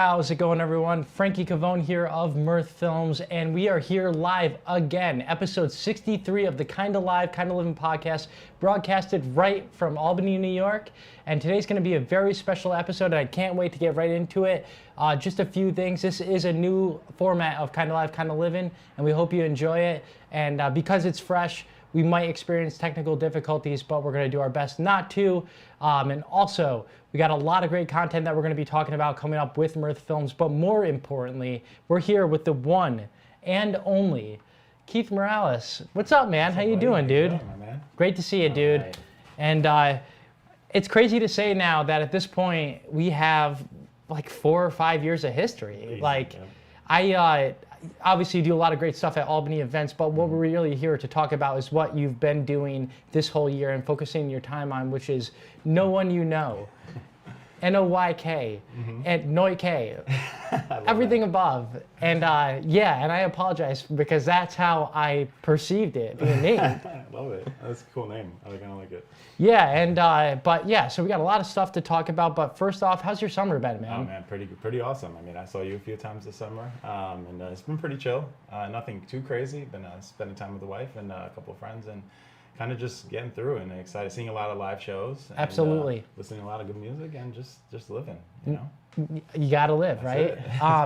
How's it going, everyone? Frankie Cavone here of Mirth Films, and we are here live again, episode 63 of the Kinda Live, Kinda Livin podcast, broadcasted right from Albany, New York. And today's going to be a very special episode, and I can't wait to get right into it. Just a few things. This is a new format of Kinda Live, Kinda Livin, and we hope you enjoy it. And because it's fresh, we might experience technical difficulties, but we're going to do our best not to. And also, we got a lot of great content that we're going to be talking about coming up with Mirth Films. But more importantly, we're here with the one and only Keith Morales. What's up, man? How you doing, dude? How you doing, my man? Great to see you, dude. Right. And it's crazy to say now that at this point we have like 4 or 5 years of history. Amazing, like, yeah. I obviously do a lot of great stuff at Albany events, but what we're really here to talk about is what you've been doing this whole year and focusing your time on, which is No One You Know, NOYK, and NOYK, everything above. And yeah, and I apologize because that's how I perceived it being named. I love it. That's a cool name. I kind of like it. Yeah, and but yeah, so we got a lot of stuff to talk about. But first off, how's your summer been, man? Oh man, pretty awesome. I mean, I saw you a few times this summer, and it's been pretty chill. Nothing too crazy. Been spending time with the wife and a couple of friends, and kind of just getting through and excited, seeing a lot of live shows. And, Absolutely. Listening to a lot of good music and just living. You know. You gotta live, right?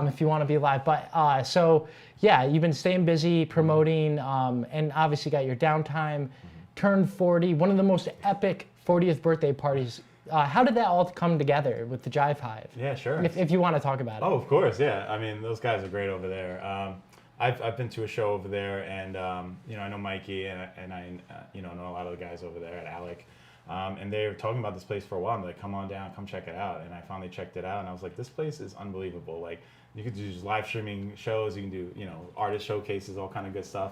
If you want to be live. But so yeah, you've been staying busy promoting, and obviously got your downtime. Turned 40, one of the most epic 40th birthday parties. How did that all come together with the Jive Hive? Yeah, sure. If you want to talk about it. Oh, of course, yeah. I mean, those guys are great over there. I've been to a show over there, and you know, I know Mikey, and I you know a lot of the guys over there at Alec. And they were talking about this place for a while. And they're like, come on down, come check it out. And I finally checked it out, and I was like, this place is unbelievable. Like, you could do live streaming shows, you can do, you know, artist showcases, all kind of good stuff.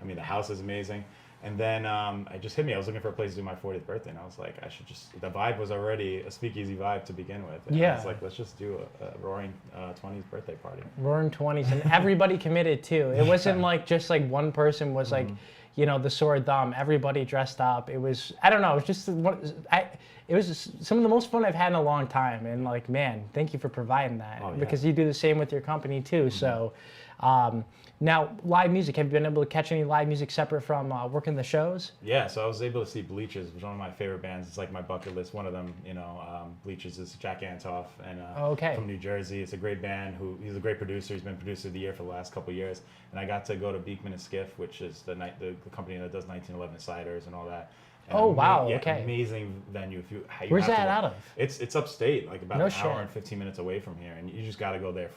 I mean, the house is amazing. And then it just hit me. I was looking for a place to do my 40th birthday, and I was like, I should just. The vibe was already a speakeasy vibe to begin with. And Yeah. I was like, let's just do a roaring 20s birthday party. Roaring 20s, and everybody committed too. It wasn't like just like one person was like, you know, the sore thumb. Everybody dressed up. It was, I don't know, it was just it was just some of the most fun I've had in a long time. And like, man, thank you for providing that. Oh, yeah. Because you do the same with your company too. So now, live music, have you been able to catch any live music separate from working the shows? Yeah, so I was able to see Bleachers, which is one of my favorite bands. It's like my bucket list. One of them, you know, Bleachers is Jack Antoff, and Okay. from New Jersey. It's a great band. He's a great producer. He's been producer of the year for the last couple of years. And I got to go to Beekman and Skiff, which is the company that does 1911 ciders and all that. And Oh, wow, yeah, okay. Amazing venue. If you Where's have to that go. out of? It's upstate, like about No an shit. hour and 15 minutes away from here, and you just got to go there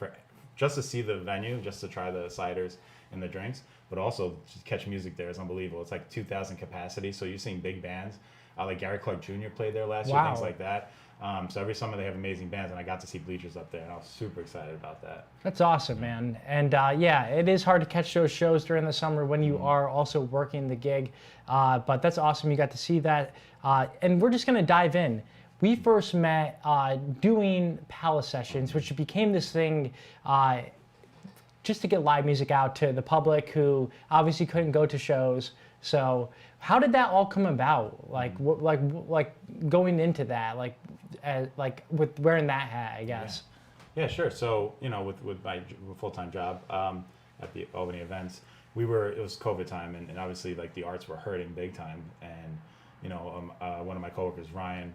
just to see the venue, just to try the ciders and the drinks, but also just catch music there is unbelievable. It's like 2,000 capacity, so you're seeing big bands. Like Gary Clark Jr. played there last year, Wow. things like that. So every summer they have amazing bands, and I got to see Bleachers up there, and I was super excited about that. That's awesome, man. And yeah, it is hard to catch those shows during the summer when you are also working the gig. But that's awesome. You got to see that. And we're just going to dive in. We first met doing Palace sessions, which became this thing just to get live music out to the public who obviously couldn't go to shows. So how did that all come about? Like, like going into that, like with wearing that hat, I guess. Yeah, sure. So, you know, with my full-time job at the Albany events, it was COVID time, and obviously, like, the arts were hurting big time. And, you know, one of my coworkers, Ryan,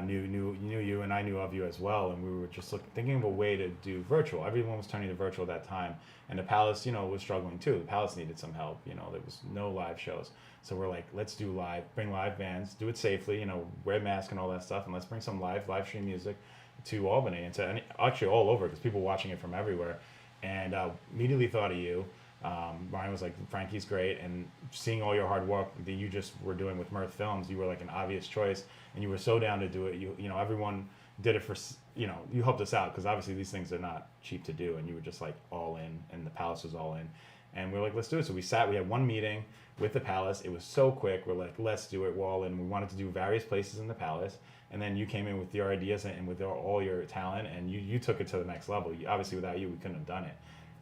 knew you, and I knew of you as well. And we were just thinking of a way to do virtual. Everyone was turning to virtual at that time. And the Palace, you know, was struggling too. The Palace needed some help. You know, there was no live shows. So we're like, let's do bring live bands, do it safely, you know, wear masks and all that stuff. And let's bring some live stream music to Albany and actually all over, because people watching it from everywhere. And immediately thought of you. Ryan was like, Frankie's great, and seeing all your hard work that you just were doing with Mirth Films, you were like an obvious choice, and you were so down to do it. You know, everyone did it for, you know, you helped us out, because obviously these things are not cheap to do, and you were just like all in, and the Palace was all in. And we were like, let's do it. So we had one meeting with the Palace. It was so quick. We're like, let's do it. We're all in. We wanted to do various places in the Palace. And then you came in with your ideas and with all your talent, and you took it to the next level. Obviously, without you, we couldn't have done it.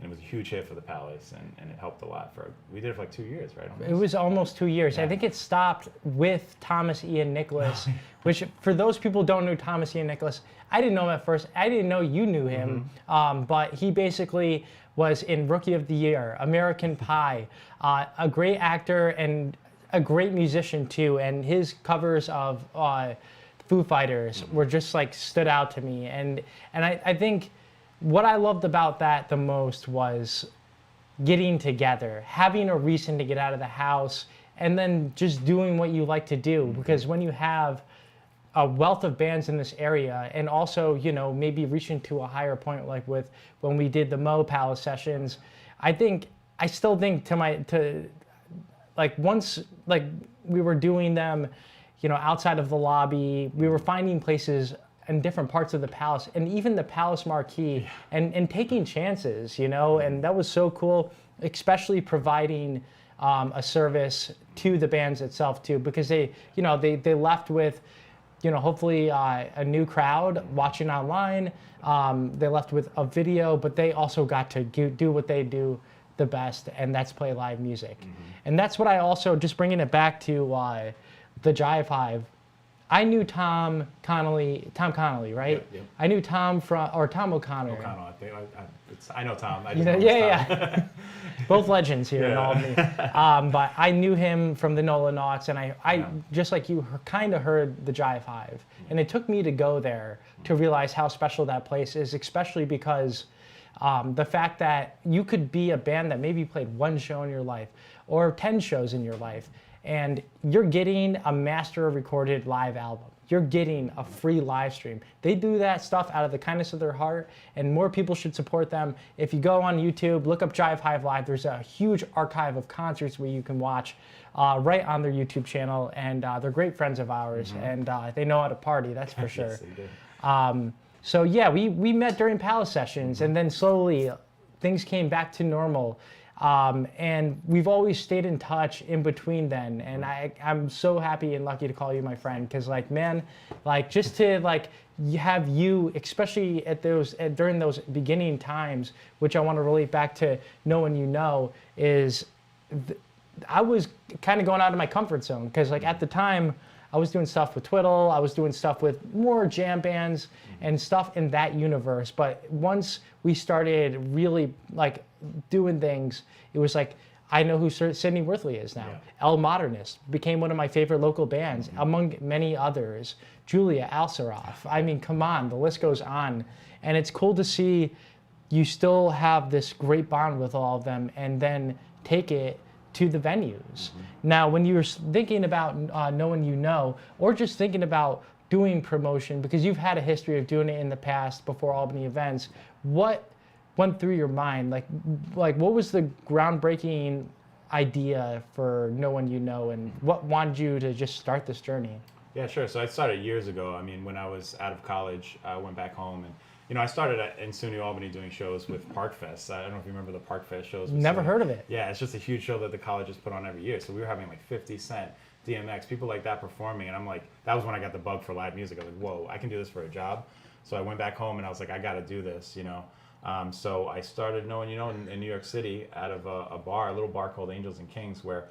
and it was a huge hit for the Palace, and it helped a lot. We did it for like 2 years, right? It was almost 2 years. Yeah. I think it stopped with Thomas Ian Nicholas, which for those people who don't know Thomas Ian Nicholas, I didn't know him at first. I didn't know you knew him, but he basically was in Rookie of the Year, American Pie, a great actor and a great musician too, and his covers of Foo Fighters were just like stood out to me, and I think what I loved about that the most was getting together, having a reason to get out of the house, and then just doing what you like to do. Because when you have a wealth of bands in this area, and also, you know, maybe reaching to a higher point, like with when we did the Mo Palace sessions, I still think once we were doing them, you know, outside of the lobby, we were finding places in different parts of the Palace, and even the Palace marquee, and taking chances, you know, and that was so cool, especially providing a service to the bands itself too, because they left with, you know, hopefully a new crowd watching online. They left with a video, but they also got to do what they do the best, and that's play live music. And that's what I also, just bringing it back to the Jive Hive, I knew Tom Connolly, right? Yep. I knew Tom Tom O'Connor. O'Connell, I think. I know Tom. I You just know, know yeah. Both legends here in Albany. But I knew him from the Nola Knots, and I just like you, kind of heard the Jive Hive. And it took me to go there to realize how special that place is, especially because the fact that you could be a band that maybe played one show in your life or 10 shows in your life, and you're getting a master recorded live album. You're getting a free live stream. They do that stuff out of the kindness of their heart, and more people should support them. If you go on YouTube, look up Jive Hive Live. There's a huge archive of concerts where you can watch right on their YouTube channel, and they're great friends of ours, and they know how to party, that's for sure. Yes, they do. So yeah, we met during Palace sessions, and then slowly things came back to normal. And we've always stayed in touch in between then, and I'm so happy and lucky to call you my friend, because just to have you, especially at during those beginning times, which I want to relate back to knowing you know, is I was kind of going out of my comfort zone, because at the time I was doing stuff with Twiddle, I was doing stuff with more jam bands and stuff in that universe, but once we started really doing things, it was I know who Sidney Worthley is now. Yeah. El Modernist became one of my favorite local bands, among many others. Julia Alsaroff. I mean, come on, the list goes on. And it's cool to see you still have this great bond with all of them, and then take it to the venues. Now, when you're thinking about knowing you know, or just thinking about doing promotion, because you've had a history of doing it in the past before Albany events, what went through your mind? What was the groundbreaking idea for No One You Know, and what wanted you to just start this journey? Yeah, sure. So I started years ago. I mean, when I was out of college, I went back home, and I started in SUNY Albany doing shows with Park Fest. I don't know if you remember the Park Fest shows. Never heard of it. Yeah, it's just a huge show that the colleges put on every year. So we were having 50 Cent, DMX, people like that performing, and I'm that was when I got the bug for live music. I was whoa, I can do this for a job. So I went back home and I was I got to do this, So I started No One You Know in New York City out of a little bar called Angels and Kings, where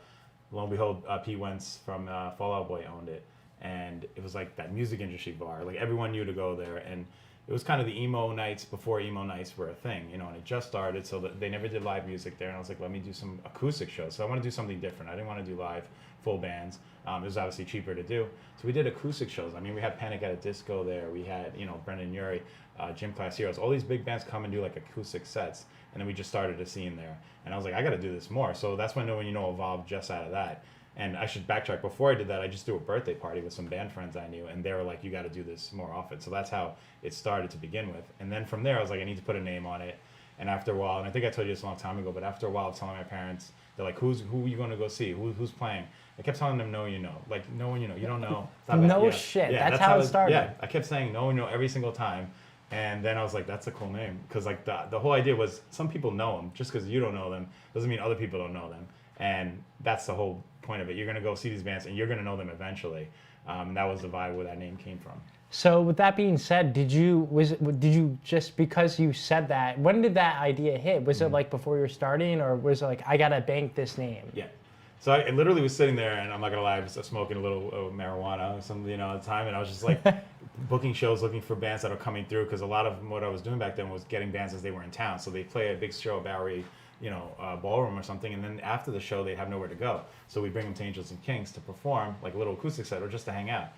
lo and behold, Pete Wentz from Fall Out Boy owned it. And it was that music industry bar. Everyone knew to go there. And it was kind of the emo nights before emo nights were a thing, and it just started, so that they never did live music there. And I was let me do some acoustic shows. So I want to do something different. I didn't want to do live full bands. It was obviously cheaper to do. So we did acoustic shows. I mean, we had Panic at a Disco there. We had, Brendan Urie, Gym Class Heroes. All these big bands come and do acoustic sets. And then we just started a scene there. And I was I got to do this more. So that's when No One You Know evolved just out of that. And I should backtrack. Before I did that, I just threw a birthday party with some band friends I knew, and they were you got to do this more often. So that's how it started to begin with. And then from there, I was I need to put a name on it. And after a while, and I think I told you this a long time ago, but after a while of telling my parents, they're who are you going to go see? Who's playing? I kept telling them, No You Know. No One You Know. You don't know. No shit. Yeah, that's how it started. Yeah, I kept saying No One You Know every single time. And then I was that's a cool name. Because the whole idea was some people know them. Just because you don't know them doesn't mean other people don't know them. And that's the whole point of it. You're going to go see these bands, and you're going to know them eventually. That was the vibe where that name came from. So with that being said, did you just, because you said that, when did that idea hit? Was it like before you were starting, or was it like, I gotta bank this name? Yeah. So I literally was sitting there, and I'm not gonna lie, I was smoking a little marijuana or something, at the time, and I was just like booking shows, looking for bands that are coming through, because a lot of what I was doing back then was getting bands as they were in town. So they play a big show at Bowery, ballroom or something, and then after the show, they'd have nowhere to go. So we bring them to Angels and Kings to perform, like a little acoustic set, or just to hang out.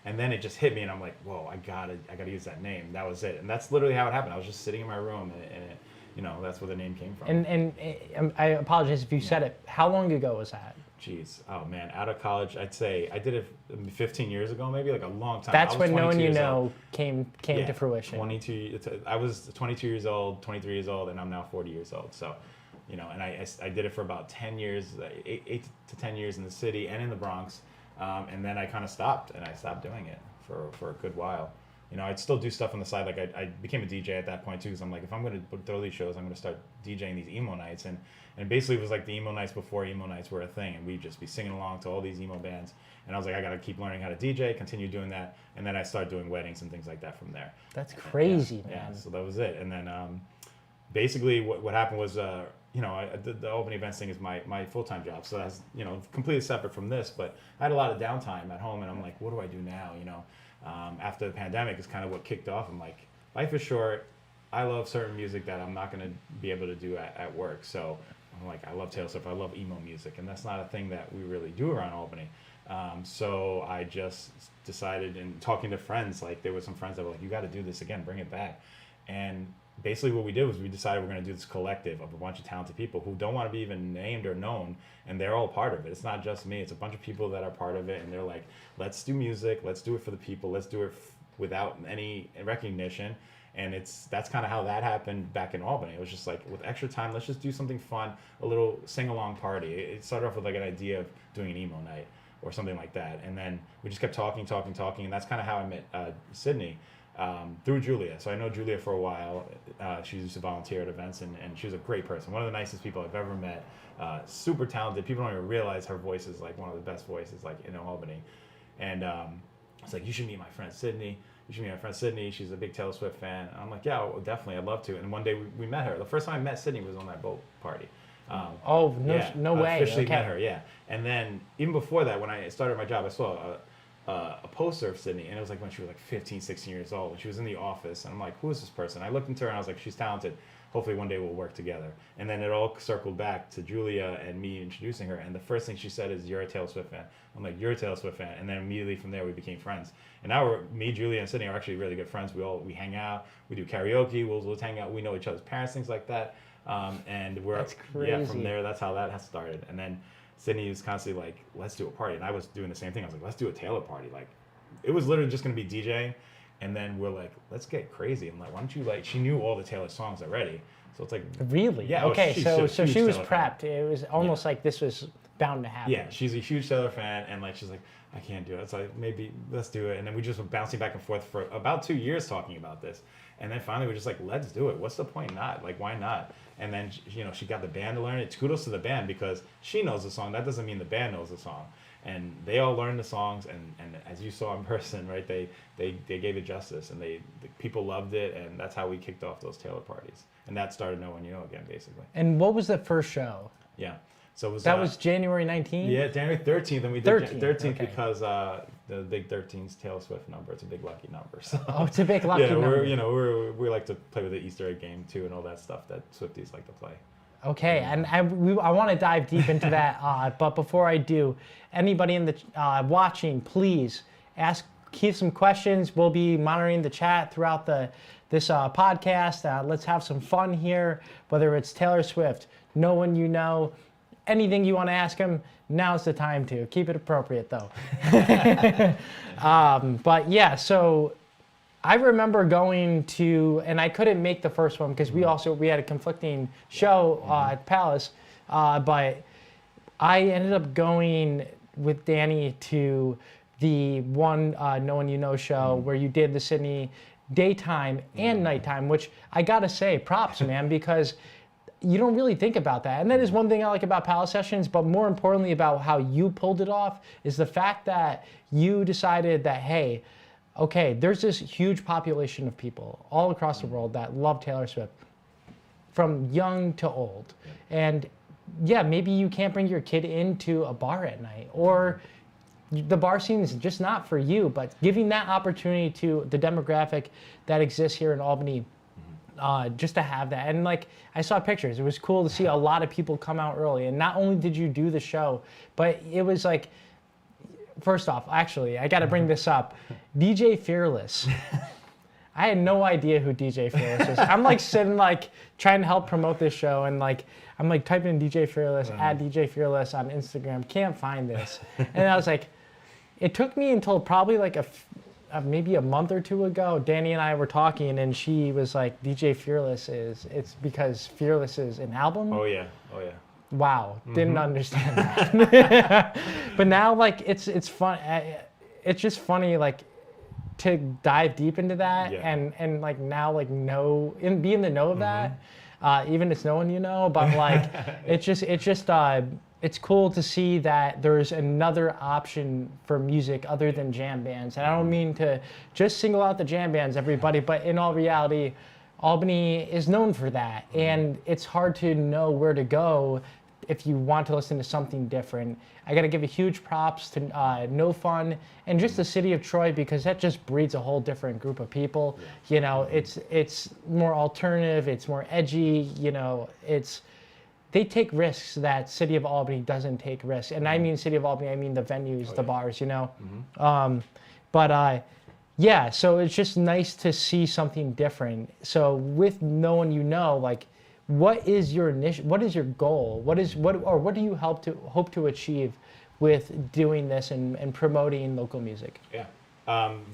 And then it just hit me, and I'm like, whoa, I gotta use that name. That was it, and that's literally how it happened. I was just sitting in my room, and it, that's where the name came from. And I apologize if you said it. How long ago was that? Jeez, oh man, out of college, I'd say I did it 15 years ago, maybe, like a long time. That's when No One You Know came to fruition. 22. I was 22 years old, 23 years old, and I'm now 40 years old. So, and I did it for about 10 years, 8 to 10 years in the city and in the Bronx. And then I kind of stopped, and I stopped doing it for a good while. I'd still do stuff on the side. Like I became a DJ at that point too, because I'm like, if I'm going to throw these shows, I'm going to start DJing these emo nights. And basically it was like the emo nights before emo nights were a thing, and we'd just be singing along to all these emo bands. And I was like, I got to keep learning how to DJ, continue doing that. And then I started doing weddings and things like that from there. That's crazy, man. Yeah, so that was it. And then basically what happened was, the Albany events thing is my full-time job. So that's, completely separate from this, but I had a lot of downtime at home, and I'm like, what do I do now? After the pandemic is kind of what kicked off. I'm like, life is short. I love certain music that I'm not going to be able to do at work. So I'm like, I love Taylor Swift. I love emo music, and that's not a thing that we really do around Albany. So I just decided, and talking to friends, like there were some friends that were like, you got to do this again, bring it back. And basically what we did was we decided we're going to do this collective of a bunch of talented people who don't want to be even named or known, and they're all part of it. It's not just me. It's a bunch of people that are part of it, and they're like, let's do music. Let's do it for the people. Let's do it without any recognition. And that's kind of how that happened back in Albany. It was just like, with extra time, let's just do something fun, a little sing-along party. It started off with like an idea of doing an emo night or something like that. And then we just kept talking, and that's kind of how I met Sydney. Through Julia. So I know Julia for a while. She used to volunteer at events, and she was a great person. One of the nicest people I've ever met. Super talented. People don't even realize her voice is like one of the best voices like in Albany. And it's like, you should meet my friend Sydney. She's a big Taylor Swift fan. And I'm like, yeah, well, definitely. I'd love to. And one day we met her. The first time I met Sydney was on that boat party. No way. Officially Okay. met her, yeah. And then even before that, when I started my job, I saw a poster of Sydney, and it was like when she was like 15, 16 years old, and she was in the office, and I'm like, who is this person? I looked into her, and I was like, she's talented. Hopefully one day we'll work together. And then it all circled back to Julia and me introducing her, and the first thing she said is, you're a Taylor Swift fan. I'm like, you're a Taylor Swift fan. And then immediately from there we became friends. And now me, Julia, and Sydney are actually really good friends. We hang out, we do karaoke, we'll hang out, we know each other's parents, things like that. And we're That's crazy. from there, that's how that has started. And then Sydney was constantly like, let's do a party. And I was doing the same thing. I was like, let's do a Taylor party. Like, it was literally just going to be DJing. And then we're like, let's get crazy. I'm like, why don't you, like, she knew all the Taylor songs already. So it's like. Really? Yeah. Okay, so she was Taylor prepped. fan. It was almost like this was bound to happen. Yeah, she's a huge Taylor fan. And like, she's like, I can't do it. It's like, maybe let's do it. And then we just were bouncing back and forth for about 2 years talking about this. And then finally we're just like, let's do it. What's the point not? Like, why not? And then, she got the band to learn it. Kudos to the band, because she knows the song. That doesn't mean the band knows the song. And they all learned the songs. And as you saw in person, right, they gave it justice. And the people loved it. And that's how we kicked off those Taylor parties. And that started No One You Know again, basically. And what was the first show? Yeah. So it was, that was January 19th? Yeah, January 13th. And we did 13th okay. because the big 13's Taylor Swift number. It's a big lucky number. So. Oh, it's a big lucky number. We like to play with the Easter egg game too, and all that stuff that Swifties like to play. Okay, and I want to dive deep into that, but before I do, anybody in the watching, please keep some questions. We'll be monitoring the chat throughout this podcast. Let's have some fun here, whether it's Taylor Swift, No One You Know, anything you want to ask him, now's the time to. Keep it appropriate, though. But yeah, so I remember going to, and I couldn't make the first one because we had a conflicting show at Palace, but I ended up going with Danny to the one No One You Know show where you did the Sydney daytime and nighttime, which I gotta say, props, man, because you don't really think about that. And that is one thing I like about Palace Sessions, but more importantly about how you pulled it off is the fact that you decided that, hey, okay, there's this huge population of people all across the world that love Taylor Swift, from young to old. And yeah, maybe you can't bring your kid into a bar at night, or the bar scene is just not for you, but giving that opportunity to the demographic that exists here in Albany, just to have that. And like, I saw pictures. It was cool to see a lot of people come out early. And not only did you do the show, but it was like, first off, actually, I got to bring this up. DJ Fearless. I had no idea who DJ Fearless is. I'm like sitting like trying to help promote this show, and like I'm like typing in DJ Fearless, at DJ Fearless on Instagram. Can't find this. And I was like, it took me until probably like maybe a month or two ago, Danny and I were talking, and she was like, DJ Fearless it's because Fearless is an album? Oh yeah. Wow, didn't understand that. But now, like, it's fun. It's just funny, like, to dive deep into that, and like now, like, be in the know of that, even if it's no one you know. But like, it's cool to see that there's another option for music other than jam bands. And I don't mean to just single out the jam bands, everybody, but in all reality, Albany is known for that, and it's hard to know where to go if you want to listen to something different. I got to give a huge props to No Fun and just the city of Troy, because that just breeds a whole different group of people. You know, it's more alternative, it's more edgy, you know, they take risks that city of Albany doesn't take risks. And I mean city of Albany, I mean the venues, the bars, you know. Yeah, so it's just nice to see something different. So with no one you know, like, what is your goal? What do you hope to achieve with doing this and promoting local music? Yeah,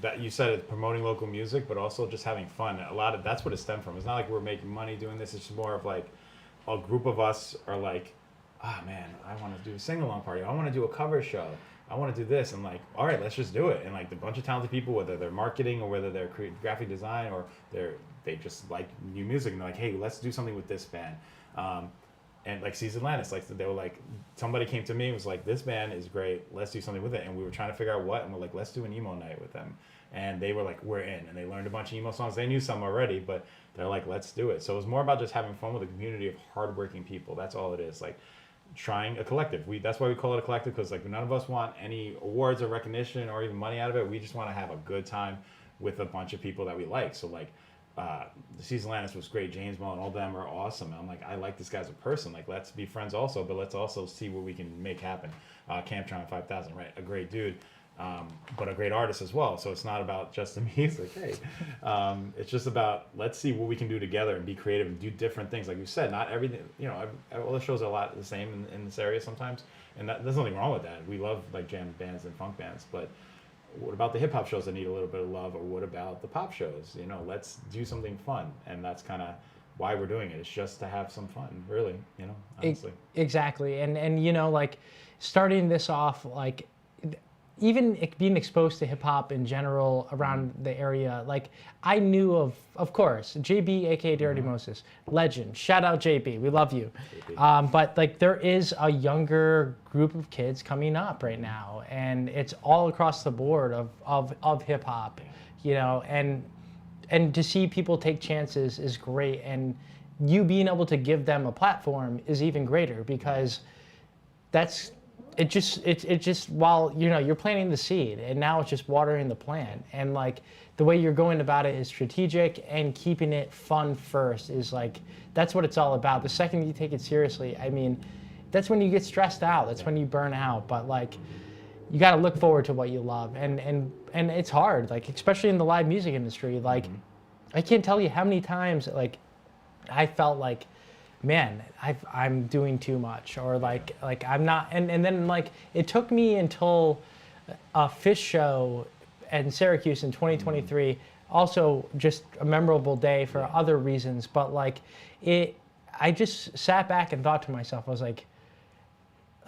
that you said it, promoting local music, but also just having fun. That's what it stemmed from. It's not like we're making money doing this. It's just more of like a group of us are like, man, I want to do a sing-along party. I want to do a cover show. I want to do this. And like, all right, let's just do it. And like, a bunch of talented people, whether they're marketing or whether they're graphic design or they just like new music, and they're like, hey, let's do something with this band. And like Seas Atlantis, like they were like, somebody came to me and was like, this band is great, let's do something with it. And we were trying to figure out what, and we're like, let's do an emo night with them. And they were like, we're in. And they learned a bunch of emo songs. They knew some already, but they're like, let's do it. So it was more about just having fun with a community of hardworking people. That's all it is. Like, trying a collective. That's why we call it a collective, because like none of us want any awards or recognition or even money out of it. We just want to have a good time with a bunch of people that we like. So like, the Seas Atlantis was great. James Mullen, all of them are awesome. And I'm like, I like this guy as a person. Like, let's be friends also, but let's also see what we can make happen. Camptron 5000, right? A great dude, but a great artist as well. So it's not about just the music. Hey, it's just about, let's see what we can do together and be creative and do different things. Like you said, not everything, you know, all the shows are a lot the same in this area sometimes. And there's nothing wrong with that. We love like jam bands and funk bands, but what about the hip hop shows that need a little bit of love? Or what about the pop shows? You know, let's do something fun. And that's kind of why we're doing it. It's just to have some fun, really, you know, honestly. Exactly. And you know, like, starting this off, like, even being exposed to hip hop in general around the area, like, I knew of course, JB, aka Dirty Moses, legend. Shout out JB, we love you. But like, there is a younger group of kids coming up right now, and it's all across the board of hip hop, you know, and to see people take chances is great, and you being able to give them a platform is even greater, because it just while, you know, you're planting the seed, and now it's just watering the plant. And like, the way you're going about it is strategic, and keeping it fun first is like, that's what it's all about. The second you take it seriously, I mean, that's when you get stressed out. That's when you burn out. But like, you got to look forward to what you love, and it's hard, like, especially in the live music industry. Like, I can't tell you how many times like I felt like, man, I'm doing too much, or like I'm not, and then like, it took me until a Fish show in Syracuse in 2023, also just a memorable day for other reasons, but like, I just sat back and thought to myself, I was like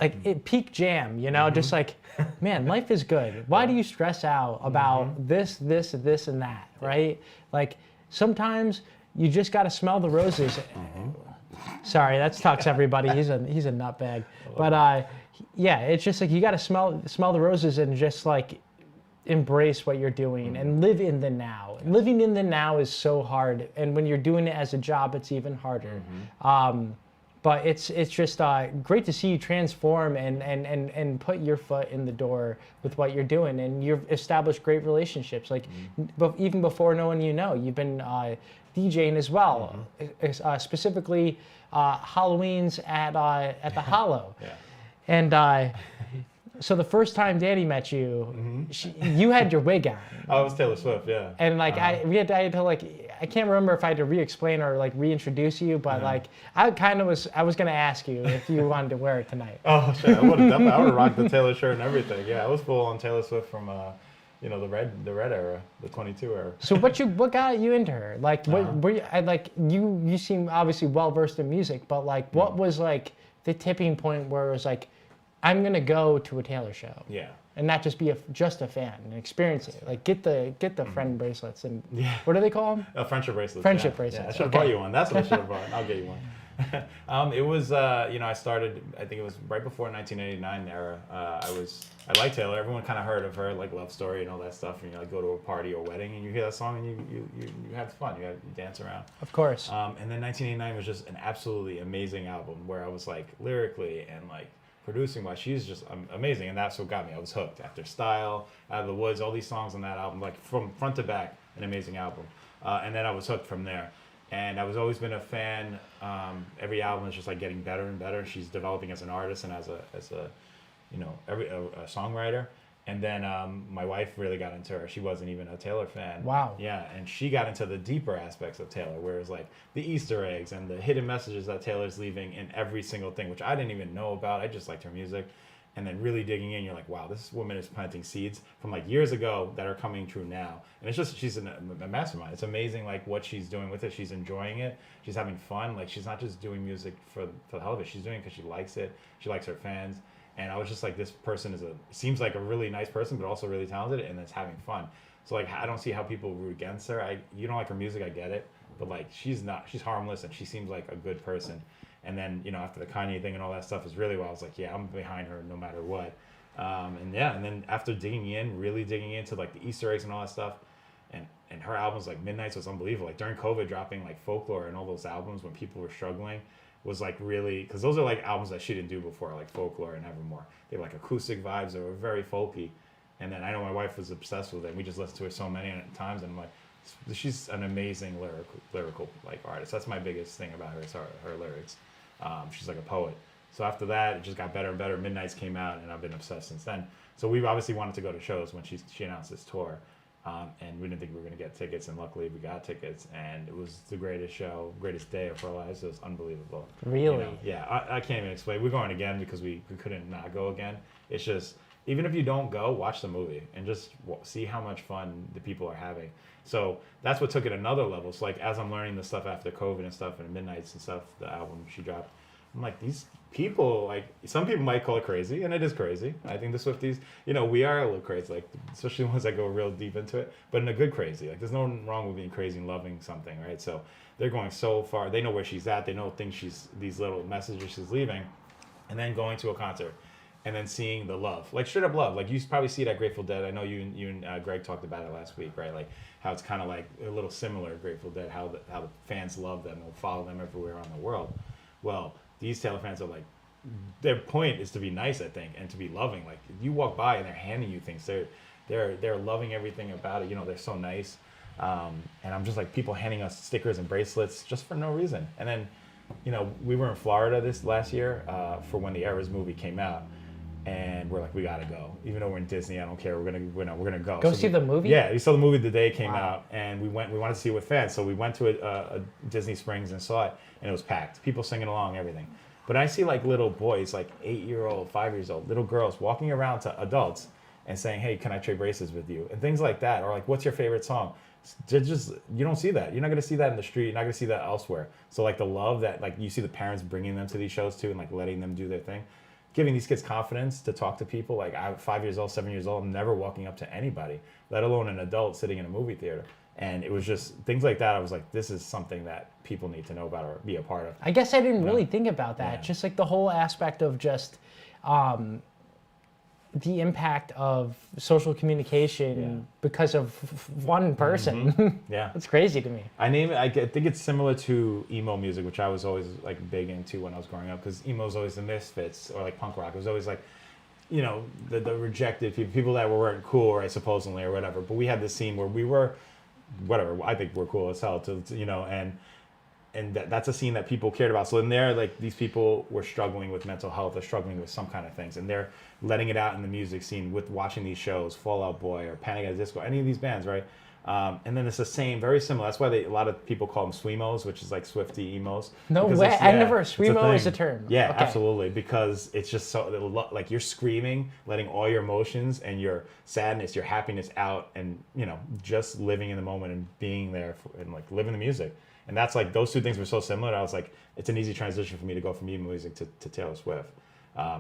it peak jam, you know, just like, man, life is good. Why do you stress out about this, and that, right? Like, sometimes you just got to smell the roses. Sorry, that's Tux, everybody. He's a nutbag. But yeah, it's just like, you got to smell the roses, and just like, embrace what you're doing and live in the now. Living in the now is so hard, and when you're doing it as a job, it's even harder. But it's just great to see you transform and put your foot in the door with what you're doing, and you've established great relationships. Like even before no one you know, you've been DJing as well, specifically Halloween's at the Hollow. Yeah. And so the first time Danny met you, you had your wig on. Oh, it was Taylor Swift, yeah. And like I had to like, I can't remember if I had to re-explain or like reintroduce you, but like I was gonna ask you if you wanted to wear it tonight. Oh shit, I would have rocked the Taylor shirt and everything. Yeah, I was full on Taylor Swift from the red era, the 22 era. So what got you into her? Like you seem obviously well versed in music, but like what was like the tipping point where it was like, I'm gonna go to a Taylor show. Yeah. And not just be just a fan and experience it. Like get the friend bracelets and what do they call them? Friendship bracelets. Friendship bracelets. Yeah, I should have bought you one. That's what I should have bought. I'll get you one. It was I started, I think it was right before 1989 era. I liked Taylor. Everyone kind of heard of her, like Love Story and all that stuff. And you like go to a party or wedding and you hear that song and you have fun. You dance around. Of course. And then 1989 was just an absolutely amazing album where I was like lyrically and like producing wise, she's just amazing, and that's what got me. I was hooked. After Style, Out of the Woods, all these songs on that album, like from front to back, an amazing album. And then I was hooked from there. And I was always been a fan. Every album is just like getting better and better. She's developing as an artist and as a songwriter. And then my wife really got into her. She wasn't even a Taylor fan. Wow. Yeah, and she got into the deeper aspects of Taylor, whereas like the Easter eggs and the hidden messages that Taylor's leaving in every single thing, which I didn't even know about. I just liked her music. And then really digging in, you're like, wow, this woman is planting seeds from like years ago that are coming true now. And it's just, she's a mastermind. It's amazing like what she's doing with it. She's enjoying it. She's having fun. Like she's not just doing music for the hell of it. She's doing it because she likes it. She likes her fans. And I was just like, this person seems like a really nice person, but also really talented, and it's having fun. So like, I don't see how people root against her. You don't like her music, I get it, but like, she's harmless, and she seems like a good person. And then, after the Kanye thing and all that stuff is really well, I was like, yeah, I'm behind her no matter what. And then after really digging into like the Easter eggs and all that stuff, and her albums like Midnights was unbelievable. Like during COVID, dropping like Folklore and all those albums when people were struggling was like really, because those are like albums that she didn't do before, like Folklore and Evermore. They were like acoustic vibes that were very folky. And then I know my wife was obsessed with it. We just listened to her so many times, and I'm like, she's an amazing lyrical like artist. That's my biggest thing about her is her lyrics. She's like a poet. So after that, it just got better and better. Midnights came out, and I've been obsessed since then. So we obviously wanted to go to shows when she announced this tour. And we didn't think we were going to get tickets, and luckily we got tickets, and it was the greatest show, greatest day of our lives. It was unbelievable. Really? Yeah, I can't even explain. We're going again because we couldn't not go again. It's just, even if you don't go, watch the movie and just see how much fun the people are having. So that's what took it another level. So like, as I'm learning the stuff after COVID and stuff and Midnights and stuff, the album she dropped, I'm like, these people, like, some people might call it crazy, and it is crazy. I think the Swifties, we are a little crazy, like, especially the ones that go real deep into it, but in a good crazy. Like, there's nothing wrong with being crazy and loving something, right? So they're going so far. They know where she's at. They know these little messages she's leaving, and then going to a concert, and then seeing the love, like straight up love. Like, you probably see it at Grateful Dead. I know you and Greg talked about it last week, right? Like, how it's kind of like a little similar to Grateful Dead, how the fans love them and will follow them everywhere around the world. Well, these Taylor fans are like, their point is to be nice, I think, and to be loving. Like, you walk by and they're handing you things. They're loving everything about it. They're so nice. And I'm just like, people handing us stickers and bracelets just for no reason. And then, we were in Florida this last year for when the Eras movie came out, and we're like, we gotta go. Even though we're in Disney, I don't care. We're gonna go. Go see the movie? Yeah, we saw the movie the day it came out, and we wanted to see it with fans. So we went to a Disney Springs and saw it, and it was packed. People singing along, everything. But I see like little boys, like 8-year-old, 5-year-old, little girls walking around to adults and saying, hey, can I trade bracelets with you? And things like that. Or like, what's your favorite song? You don't see that. You're not going to see that in the street. You're not going to see that elsewhere. So like the love that like you see the parents bringing them to these shows too, and like letting them do their thing, giving these kids confidence to talk to people. Like, I'm 5 years old, 7 years old, I'm never walking up to anybody, let alone an adult sitting in a movie theater. And it was just things like that. I was like, this is something that people need to know about or be a part of. I guess I didn't really think about that. Yeah. Just like the whole aspect of just the impact of social communication because of one person. Yeah. It's crazy to me. I think it's similar to emo music, which I was always like big into when I was growing up, because emo was always the misfits, or like punk rock. It was always like, you know, the rejected people that weren't cool, right, supposedly, or whatever. But we had this scene where we were, whatever, I think we're cool as hell, to you know, and that's a scene that people cared about. So in there, like, these people were struggling with mental health, or struggling with some kind of things, and they're letting it out in the music scene with watching these shows, Fall Out Boy or Panic at the Disco, any of these bands, right? And then it's the same, very similar. That's why a lot of people call them Swemos, which is like Swifty emos. No way. I never. Swemo is a term. Yeah, okay. Absolutely. Because it's just so, like, you're screaming, letting all your emotions and your sadness, your happiness out, and, you know, just living in the moment and being there and like living the music. And that's like, those two things were so similar. I was like, it's an easy transition for me to go from emo music to Taylor Swift.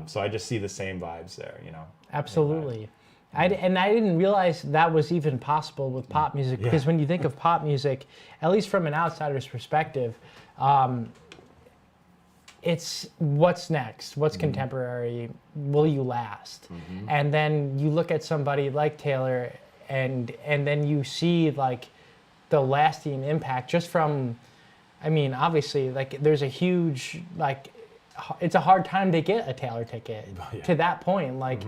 So I just see the same vibes there, you know. Absolutely. I didn't realize that was even possible with pop music, because when you think of pop music, at least from an outsider's perspective, it's what's next, what's contemporary, will you last? And then you look at somebody like Taylor, and then you see like the lasting impact just from, I mean, obviously, like, there's a huge, like, it's a hard time to get a Taylor ticket to that point, like,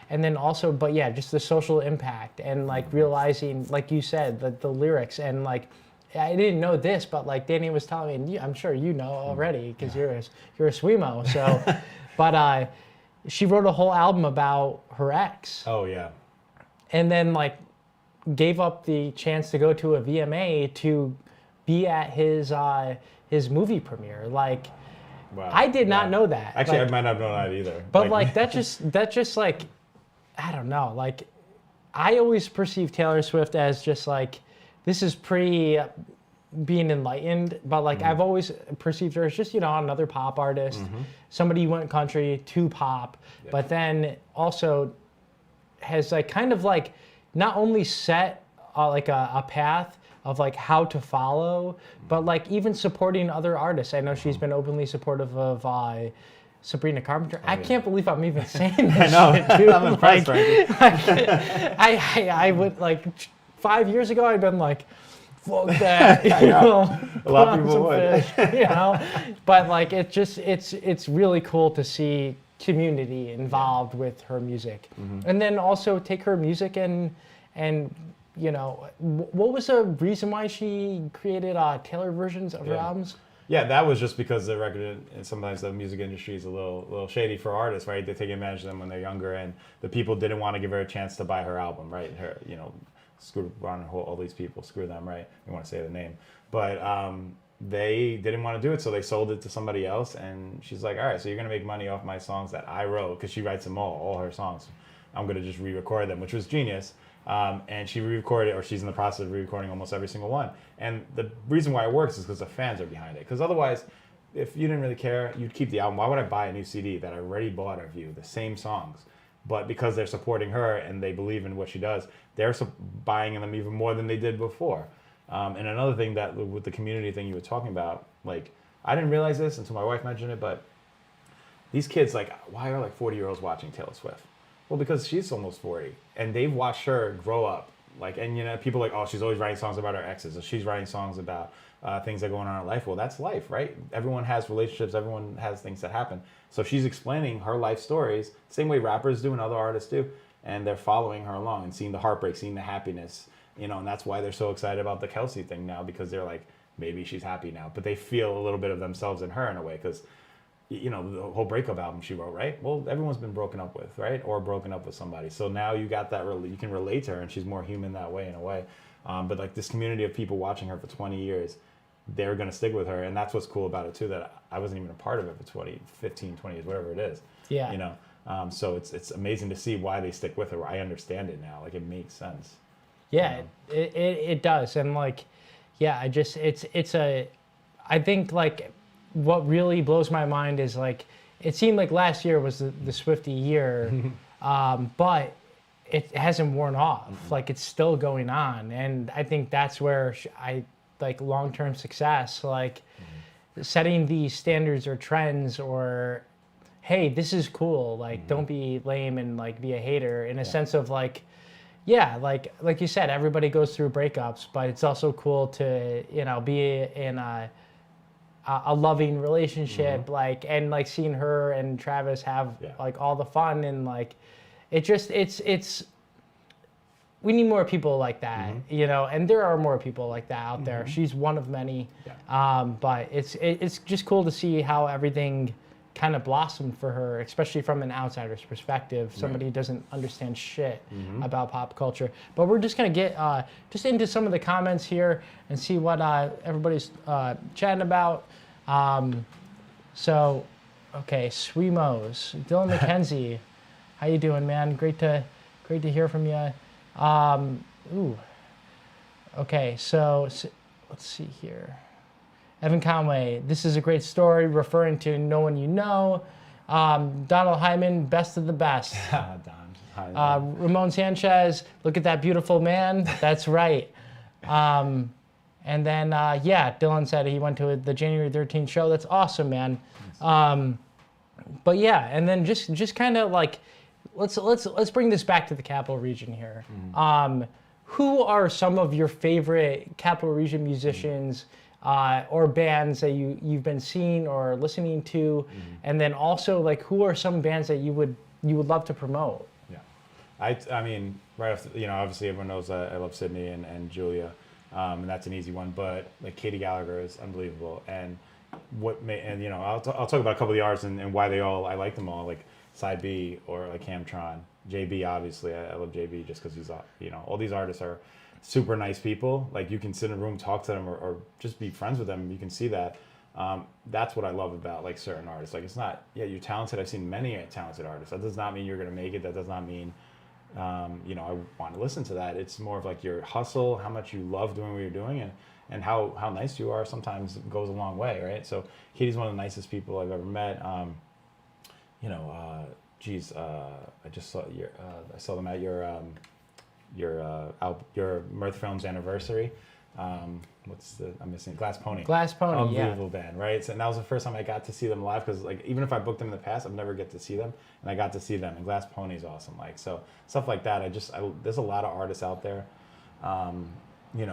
and then also, but yeah, just the social impact, and like realizing, like you said, the lyrics, and like, I didn't know this, but like Danny was telling me, I'm sure you know already, because you're a Swemo, so, but she wrote a whole album about her ex. Oh yeah. And then like gave up the chance to go to a VMA to be at his movie premiere, like. Wow. I did not know that. Actually, like, I might not know that either. But like that just like, I don't know. Like, I always perceive Taylor Swift as just like, this is pretty being enlightened. But like, I've always perceived her as just, you know, another pop artist, somebody who went country to pop, but then also has like kind of like not only set like a path of like how to follow, but like even supporting other artists. I know she's been openly supportive of Sabrina Carpenter. I can't believe I'm even saying this. I know. Shit, dude. I'm impressed, Frankie. I would like 5 years ago, I'd been like, fuck that. You know, a lot of people would. Fish, you know, but like it's really cool to see community involved with her music, and then also take her music and you know, what was the reason why she created Taylor versions of her albums? Yeah, that was just because the record and sometimes the music industry is a little shady for artists, right? They take advantage of them when they're younger, and the people didn't want to give her a chance to buy her album, right? Her, you know, screw Ron, all these people, screw them, right? You want to say the name, but they didn't want to do it, so they sold it to somebody else. And she's like, all right, so you're gonna make money off my songs that I wrote, because she writes them all her songs. I'm gonna just re-record them, which was genius. And she re-recorded, or she's in the process of re-recording almost every single one. And the reason why it works is because the fans are behind it. Because otherwise, if you didn't really care, you'd keep the album. Why would I buy a new CD that I already bought of you, the same songs? But because they're supporting her and they believe in what she does, they're buying them even more than they did before. And another thing that with the community thing you were talking about, like, I didn't realize this until my wife mentioned it, but these kids, like, why are like 40-year-olds watching Taylor Swift? Well, because she's almost 40, and they've watched her grow up. Like, and you know, people are like, oh, she's always writing songs about her exes, or she's writing songs about things that go on in her life. Well, that's life, right? Everyone has relationships, everyone has things that happen. So she's explaining her life stories, same way rappers do and other artists do, and they're following her along and seeing the heartbreak, seeing the happiness, you know, and that's why they're so excited about the Kelsey thing now, because they're like, maybe she's happy now, but they feel a little bit of themselves in her in a way, because, you know, the whole breakup album she wrote, right? Well, everyone's been broken up with, right? Or broken up with somebody. So now you got that, you can relate to her, and she's more human that way in a way. But like this community of people watching her for 20 years, they're going to stick with her. And that's what's cool about it too, that I wasn't even a part of it for 15, 20 years, whatever it is. Yeah. You know, so it's amazing to see why they stick with her. I understand it now. Like, it makes sense. Yeah, it does. And like, yeah, I think like, what really blows my mind is like, it seemed like last year was the Swiftie year, but it hasn't worn off. Like, it's still going on. And I think that's where I like long-term success, like setting these standards or trends, or hey, this is cool. Like, don't be lame and like be a hater in a sense of like, yeah, like you said, everybody goes through breakups, but it's also cool to, be in a loving relationship, like, and like seeing her and Travis have like all the fun and like, it's we need more people like that, and there are more people like that out there. She's one of many, but it's just cool to see how everything kind of blossomed for her, especially from an outsider's perspective, somebody who doesn't understand shit about pop culture. But we're just gonna get just into some of the comments here and see what everybody's chatting about. So, okay, Swemos, Dylan McKenzie, how you doing, man? Great to hear from you. Okay, so let's see here. Evan Conway, this is a great story referring to No One You Know. Donald Hyman, best of the best. Don. Ramon Sanchez, look at that beautiful man. That's right. And then, Dylan said he went to the January 13th show. That's awesome, man. But yeah, and then just kind of like, let's bring this back to the Capital Region here. Who are some of your favorite Capital Region musicians or bands that you've been seeing or listening to, and then also like who are some bands that you would love to promote? Yeah, I mean, right off obviously everyone knows I love Sydney and Julia, and that's an easy one. But like Katie Gallagher is unbelievable, and I'll talk about a couple of the artists and why I like them all, like Side B or like Camtron, JB obviously. I love JB just because he's all these artists are super nice people. Like you can sit in a room, talk to them, or just be friends with them. You can see that. That's what I love about like certain artists. Like it's not, you're talented. I've seen many talented artists. That does not mean you're gonna make it. That does not mean, I want to listen to that. It's more of like your hustle, how much you love doing what you're doing, and how nice you are. Sometimes goes a long way, right? So Katie's one of the nicest people I've ever met. I just saw I saw them at your Mirth Films anniversary. I'm missing Glass Pony. Glass Pony, unbelievable band, right? So, and that was the first time I got to see them live, because like even if I booked them in the past, I've never get to see them, and I got to see them. And Glass Pony is awesome. Like so stuff like that. There's a lot of artists out there.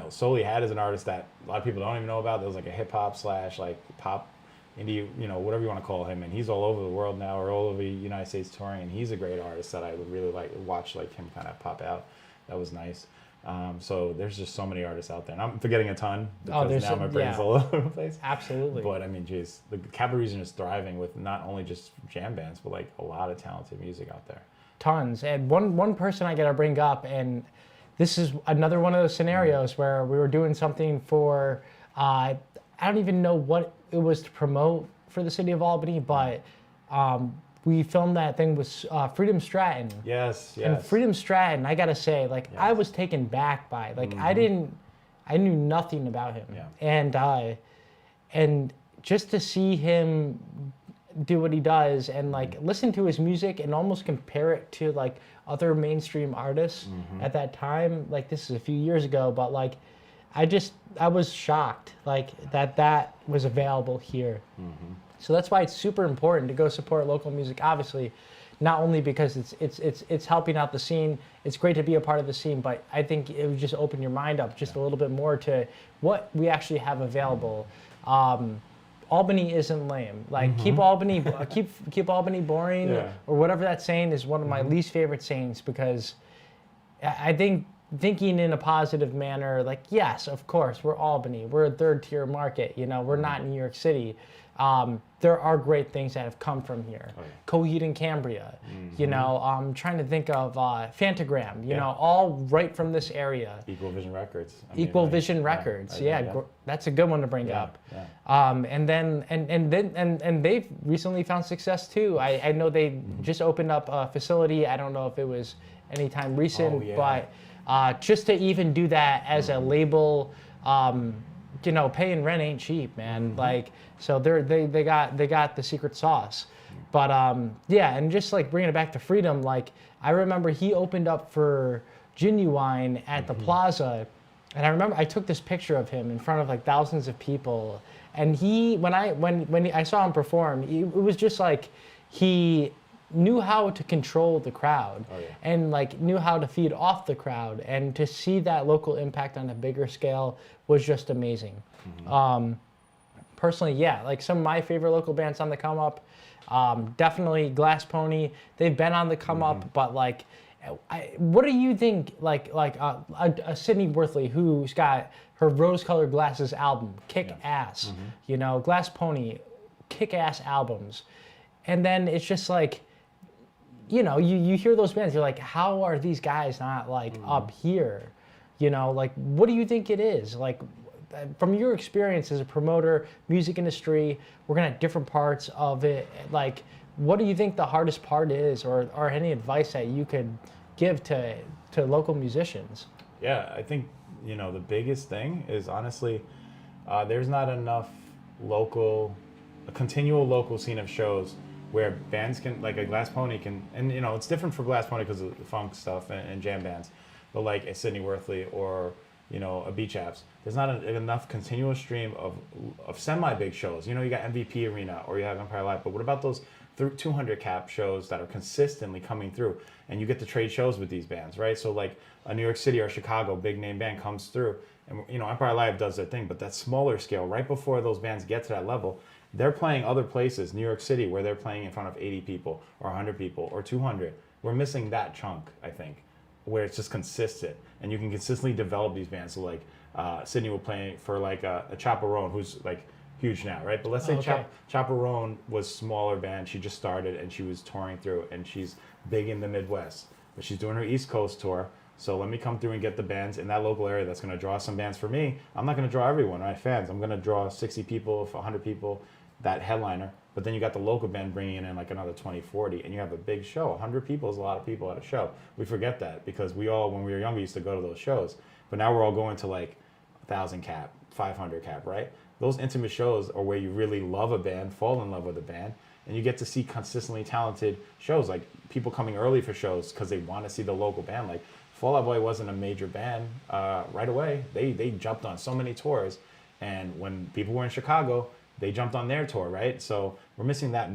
Solely Had is an artist that a lot of people don't even know about. There was like a hip hop / like pop indie, whatever you want to call him, and he's all over the world now, or all over the United States touring, and he's a great artist that I would really like watch like him kind of pop out. That was nice. So there's just so many artists out there, and I'm forgetting a ton because now my brain's all over the place. Absolutely. But I mean, geez, the Capital Region is thriving with not only just jam bands, but like a lot of talented music out there. Tons. And one person I gotta bring up, and this is another one of those scenarios where we were doing something for, I don't even know what it was to promote for the city of Albany, but we filmed that thing with Freedom Stratton. Yes. And Freedom Stratton, I gotta say, like I was taken back by, like I knew nothing about him, and just to see him do what he does and like listen to his music and almost compare it to like other mainstream artists at that time. Like this is a few years ago, but like I was shocked like that was available here. So that's why it's super important to go support local music. Obviously, not only because it's helping out the scene. It's great to be a part of the scene, but I think it would just open your mind up just a little bit more to what we actually have available. Albany isn't lame. Like keep Albany boring or whatever that saying is. One of my least favorite sayings, because I think thinking in a positive manner, like yes, of course we're Albany, we're a third tier market. We're not New York City. There are great things that have come from here. Coheed and Cambria, I'm trying to think of Fantagram, all right from this area. Equal Vision Records. Vision Records, that's a good one to bring up. And they've recently found success too. I know they just opened up a facility. I don't know if it was anytime recent, but just to even do that as a label, paying rent ain't cheap, man. Like, so they got the secret sauce. But and just like bringing it back to Freedom, like I remember he opened up for Genuine at the Plaza, and I remember I took this picture of him in front of like thousands of people, and when I saw him perform, it was just like he knew how to control the crowd Oh, yeah. and like knew how to feed off the crowd, and to see that local impact on a bigger scale was just amazing. Personally, yeah, like some of my favorite local bands on the come up, definitely Glass Pony. They've been on the come up, but like, what do you think? Like a Sydney Worthley who's got her Rose-Colored Glasses album, kick ass. You know, Glass Pony, kick ass albums, and then it's just like, you know, you hear those bands, you're like, how are these guys not like up here? You know, like, what do you think it is? Like, from your experience as a promoter, music industry, working at different parts of it, like, what do you think the hardest part is, or any advice that you could give to local musicians? Yeah, I think, you know, the biggest thing is honestly, there's not enough a continual local scene of shows where bands can, like a Glass Pony can, and you know, it's different for Glass Pony because of the funk stuff and jam bands, but like a Sydney Worthley or, you know, a Beach Apps, there's not enough continuous stream of semi-big shows. You know, you got MVP Arena or you have Empire Live, but what about those 200 cap shows that are consistently coming through, and you get to trade shows with these bands, right? So like a New York City or Chicago big name band comes through, and you know, Empire Live does their thing, but that smaller scale, right before those bands get to that level, they're playing other places, New York City, where they're playing in front of 80 people or 100 people or 200. We're missing that chunk, I think, where it's just consistent, and you can consistently develop these bands. So like Sydney will play for like a Chaperone, who's like huge now, right? But let's say Chaperone was smaller band. She just started and she was touring through, and she's big in the Midwest, but she's doing her East Coast tour. So let me come through and get the bands in that local area that's going to draw some bands for me. I'm not going to draw everyone, my fans. I'm going to draw 60 people, 100 people, that headliner. But then you got the local band bringing in like another 20, 40, and you have a big show. 100 people is a lot of people at a show. We forget that because we all, when we were younger, used to go to those shows. But now we're all going to like 1,000 cap, 500 cap, right? Those intimate shows are where you really love a band, fall in love with a band, and you get to see consistently talented shows, like people coming early for shows because they want to see the local band. Like Fall Out Boy wasn't a major band right away. They jumped on so many tours, and when people were in Chicago, they jumped on their tour, right? So we're missing that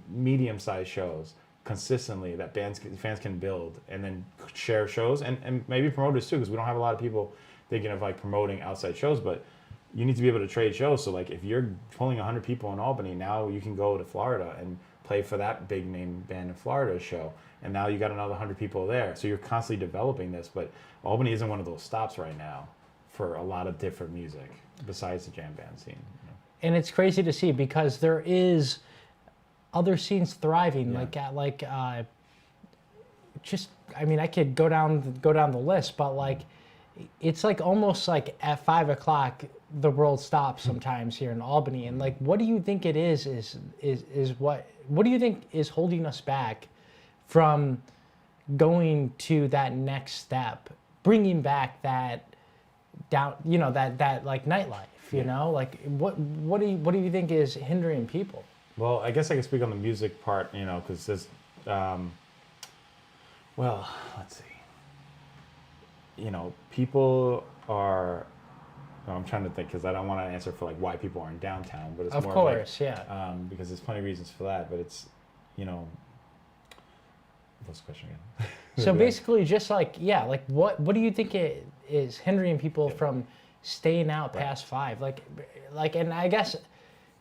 medium-sized shows consistently that fans can build and then share shows, and maybe promoters too, because we don't have a lot of people thinking of like promoting outside shows, but you need to be able to trade shows. So like if you're pulling 100 people in Albany, now you can go to Florida and play for that big name band in Florida show, and now you got another 100 people there. So you're constantly developing this, but Albany isn't one of those stops right now for a lot of different music besides the jam band scene. You know? And it's crazy to see because there is other scenes thriving, just, I mean, I could go down the list, but like, it's like almost like at 5 o'clock, the world stops sometimes here in Albany. And like, what do you think it is what do you think is holding us back from going to that next step, bringing back that down, you know, that like nightlife, you know, like what do you think is hindering people? Well, I guess I can speak on the music part, you know, because there's, well, let's see. You know, people are, I'm trying to think because I don't want to answer for like why people aren't downtown, but it's of more course, like, yeah. Because there's plenty of reasons for that, but it's, you know, what's the question again? So basically just like, yeah, like what do you think it is hindering people from staying out past 5? Like, and I guess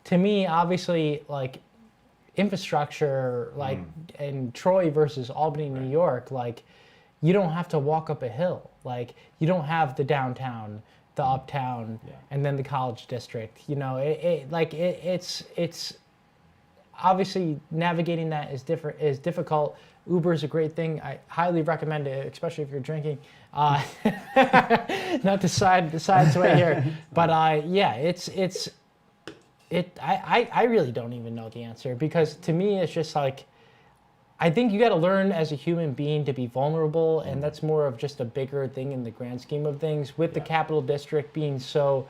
to me, obviously, like infrastructure, like in Troy versus Albany, New York, like you don't have to walk up a hill. Like you don't have the downtown, the uptown, and then the college district. You know, it's obviously navigating that is difficult. Uber is a great thing. I highly recommend it, especially if you're drinking. Not to sidesway here, but yeah, I really don't even know the answer, because to me it's just like, I think you got to learn as a human being to be vulnerable, and that's more of just a bigger thing in the grand scheme of things. With the Capital District being so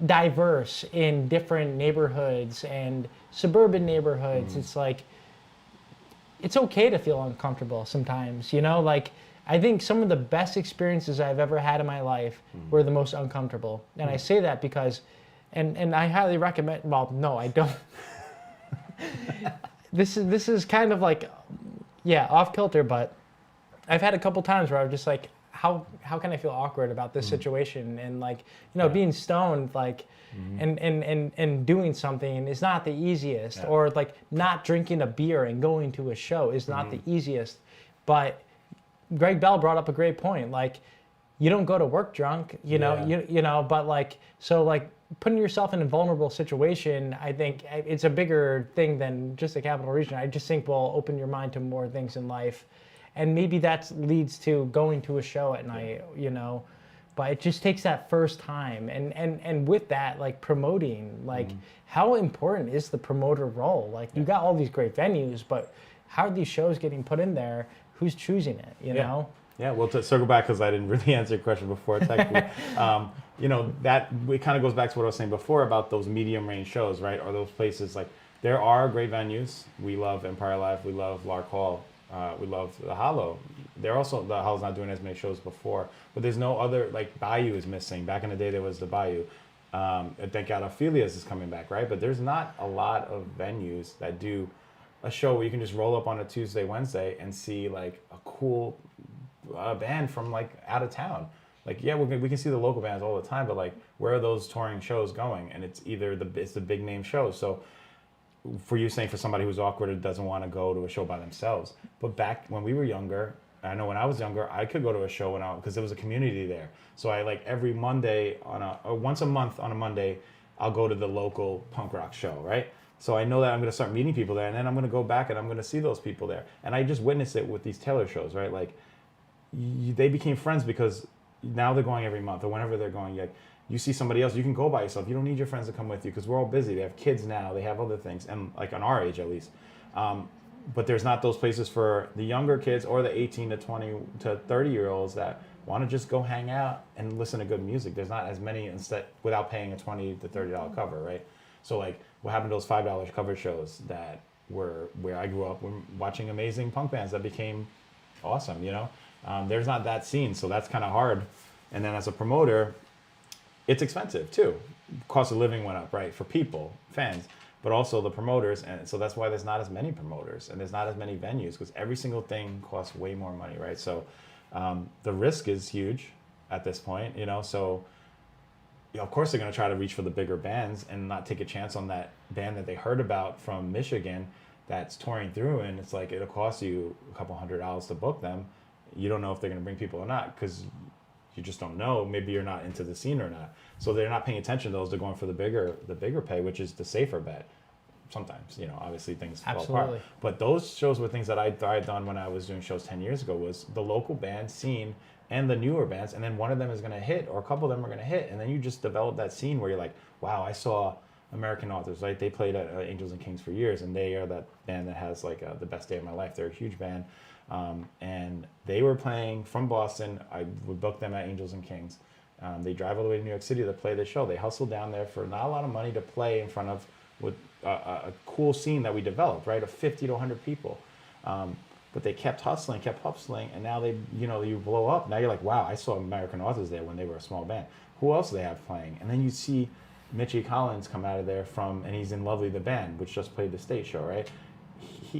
diverse in different neighborhoods and suburban neighborhoods, it's like, it's okay to feel uncomfortable sometimes, you know? Like, I think some of the best experiences I've ever had in my life were the most uncomfortable. And I say that because, and I highly recommend, well, no, I don't. this is kind of like, yeah, off kilter, but I've had a couple times where I'm just like, how can I feel awkward about this situation? And like, being stoned, like, and doing something is not the easiest, or like not drinking a beer and going to a show is not the easiest. But Greg Bell brought up a great point. Like, you don't go to work drunk, you know, but like, so like putting yourself in a vulnerable situation, I think it's a bigger thing than just the capital region. I just think will open your mind to more things in life. And maybe that leads to going to a show at night, but it just takes that first time. And with that, like promoting, like how important is the promoter role? Like you got all these great venues, but how are these shows getting put in there? Who's choosing it, you know? Yeah, well, to circle back, because I didn't really answer your question before, technically, that it kind of goes back to what I was saying before about those medium range shows, right? Or those places, like, there are great venues. We love Empire Live, we love Lark Hall, we love the Hollow. The Hollow's not doing as many shows before, but there's no other, like, Bayou is missing. Back in the day, there was the Bayou. Thank God Ophelia's is coming back, right? But there's not a lot of venues that do a show where you can just roll up on a Tuesday, Wednesday and see, like, a cool band from like out of town. Like, yeah, we can see the local bands all the time, but like, where are those touring shows going? And it's either it's the big name shows. So for you saying for somebody who's awkward and doesn't want to go to a show by themselves, but back when we were younger, I know when I was younger, I could go to a show because there was a community there. So I like every Monday or once a month on a Monday, I'll go to the local punk rock show, right? So I know that I'm going to start meeting people there, and then I'm going to go back and I'm going to see those people there. And I just witnessed it with these Taylor shows, right? Like, they became friends because now they're going every month or whenever they're going. Like, you see somebody else, you can go by yourself. You don't need your friends to come with you because we're all busy. They have kids now. They have other things, and like on our age at least. But there's not those places for the younger kids or the 18 to 20 to 30-year-olds that want to just go hang out and listen to good music. There's not as many without paying a $20 to $30 cover, right? So like, what happened to those $5 cover shows that were where I grew up watching amazing punk bands that became awesome, There's not that scene, so that's kind of hard. And then as a promoter, it's expensive too. Cost of living went up, right, for people, fans, but also the promoters. And so that's why there's not as many promoters and there's not as many venues, because every single thing costs way more money, right? So the risk is huge at this point, So of course they're going to try to reach for the bigger bands and not take a chance on that band that they heard about from Michigan that's touring through, and it's like it'll cost you a couple $100 to book them. You don't know if they're going to bring people or not because you just don't know. Maybe you're not into the scene or not. So they're not paying attention to those. They're going for the bigger pay, which is the safer bet. Sometimes, obviously things fall apart. But those shows were things that I had done when I was doing shows 10 years ago, was the local band scene and the newer bands, and then one of them is going to hit or a couple of them are going to hit, and then you just develop that scene where you're like, wow, I saw American Authors, right? They played at Angels and Kings for years, and they are that band that has like the best day of my life. They're a huge band. And they were playing from Boston. I would book them at Angels and Kings. They drive all the way to New York City to play the show. They hustled down there for not a lot of money to play in front of with a cool scene that we developed, right, of 50 to 100 people. But they kept hustling, and now you blow up. Now you're like, wow, I saw American Authors there when they were a small band. Who else do they have playing? And then you see Mitchie Collins come out of there and he's in Lovely the Band, which just played the state show, right?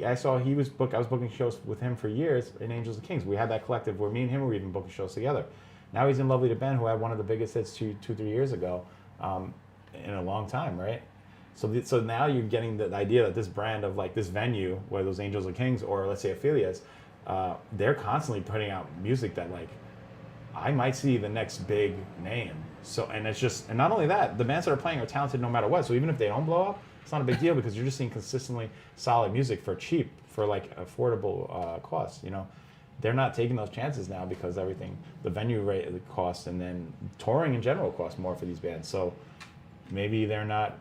I was booking shows with him for years in Angels and Kings. We had that collective where me and him were even booking shows together. Now he's in Lovely the Band, who had one of the biggest hits 2-3 years ago, in a long time, right? So now you're getting the idea that this brand of like this venue, whether those Angels and Kings or let's say Ophelia's, they're constantly putting out music that like I might see the next big name. So and not only that, the bands that are playing are talented no matter what. So even if they don't blow up, it's not a big deal because you're just seeing consistently solid music for cheap, for like affordable costs. They're not taking those chances now because the venue rate costs, and then touring in general costs more for these bands. So maybe they're not.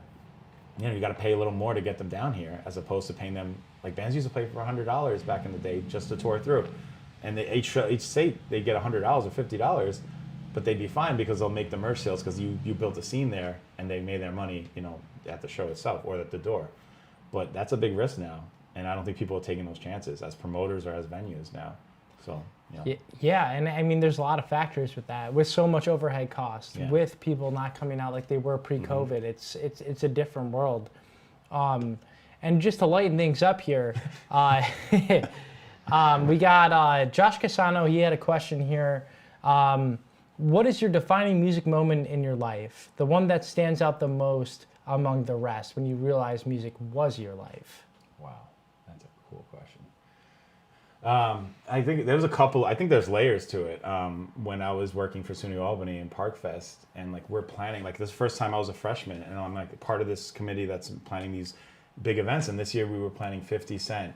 You got to pay a little more to get them down here, as opposed to paying them like bands used to pay for $100 back in the day just to tour through, and each state they get $100 or $50, but they'd be fine because they'll make the merch sales because you built a scene there and they made their money at the show itself or at the door. But that's a big risk now, and I don't think people are taking those chances as promoters or as venues now. So yeah, and I mean there's a lot of factors with that, with so much overhead cost, with people not coming out like they were pre-COVID. It's a different world, and And just to lighten things up here, we got Josh Casano. He had a question here. What is your defining music moment in your life? The one that stands out the most among the rest when you realize music was your life? Wow, that's a cool question. I think there's a couple. I think there's layers to it. When I was working for SUNY Albany in Park Fest, and like we're planning, like this first time I was a freshman, and I'm like part of this committee that's planning these big events. And this year we were planning 50 Cent,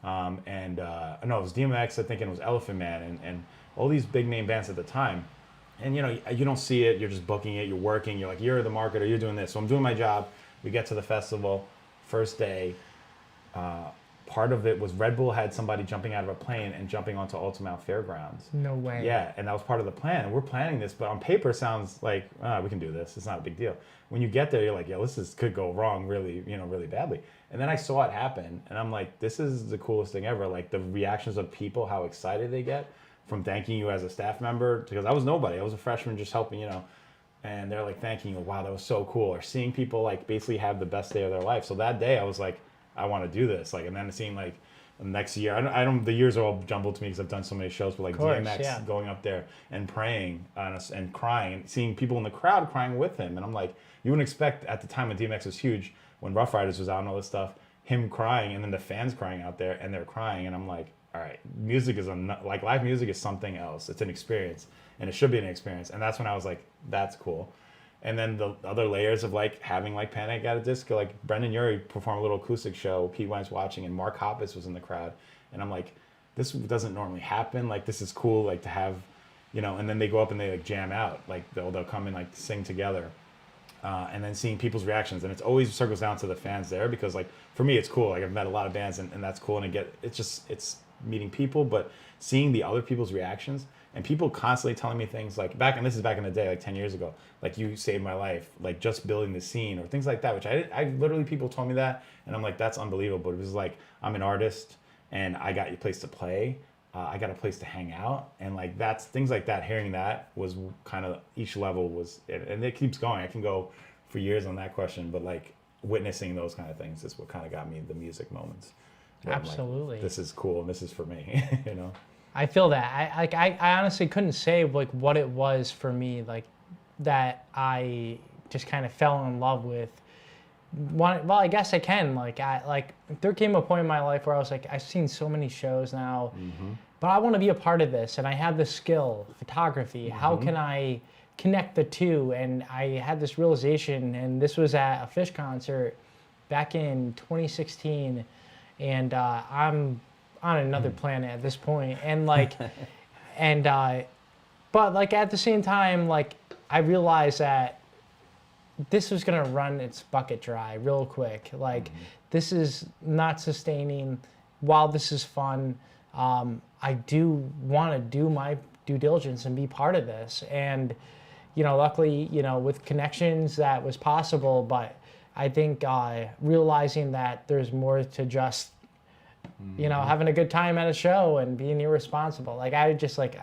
no, it was DMX, I think, and it was Elephant Man, and all these big name bands at the time. And you don't see it. You're just booking it. You're working. You're like, you're the marketer. You're doing this. So I'm doing my job. We get to the festival, first day. Part of it was Red Bull had somebody jumping out of a plane and jumping onto Altamont Fairgrounds. No way. Yeah, and that was part of the plan. And we're planning this, but on paper it sounds like we can do this. It's not a big deal. When you get there, you're like, yeah, could go wrong really, really badly. And then I saw it happen, and I'm like, this is the coolest thing ever. Like the reactions of people, how excited they get from thanking you as a staff member, because I was nobody. I was a freshman just helping, and they're like thanking you. Wow, that was so cool. Or seeing people like basically have the best day of their life. So that day I was like, I want to do this. Like, and then seeing like next year, I don't. The years are all jumbled to me because I've done so many shows. But like DMX going up there and praying on us and crying, and seeing people in the crowd crying with him, and I'm like, you wouldn't expect at the time when DMX was huge, when Rough Riders was out and all this stuff, him crying, and then the fans crying out there, and they're crying, and I'm like, all right, music is like live music is something else. It's an experience, and it should be an experience. And that's when I was like, that's cool. And then the other layers of like having like Panic at a Disco, like Brendan Urie performed a little acoustic show, Pete Wentz watching, and Mark Hoppus was in the crowd. And I'm like, this doesn't normally happen. Like, this is cool, like to have, and then they go up and they like jam out. Like they'll come and like sing together. And then seeing people's reactions. And it's always circles down to the fans there, because like for me, it's cool. Like I've met a lot of bands and that's cool. And it's meeting people, but seeing the other people's reactions, and people constantly telling me things like this is back in the day, like 10 years ago, like you saved my life, like just building the scene or things like that, which I literally, people told me that, and I'm like, that's unbelievable. It was like, I'm an artist and I got a place to play. I got a place to hang out, and like that's things like that. Hearing that was kind of each level was, and it keeps going. I can go for years on that question, but like witnessing those kind of things is what kind of got me the music moments. Absolutely. Like, this is cool, and this is for me. I feel that. I honestly couldn't say like what it was for me, like that I just kind of fell in love with. Well, I guess I can. Like there came a point in my life where I was like, I've seen so many shows now, but I want to be a part of this, and I have the skill, photography. How can I connect the two? And I had this realization, and this was at a Fish concert back in 2016, and I'm on another planet at this point, and like, but like at the same time, like I realized that this was gonna run its bucket dry real quick. Like this is not sustaining. While this is fun, I do want to do my due diligence and be part of this. And luckily, with connections that was possible. But I think realizing that there's more to just having a good time at a show and being irresponsible. Like I just like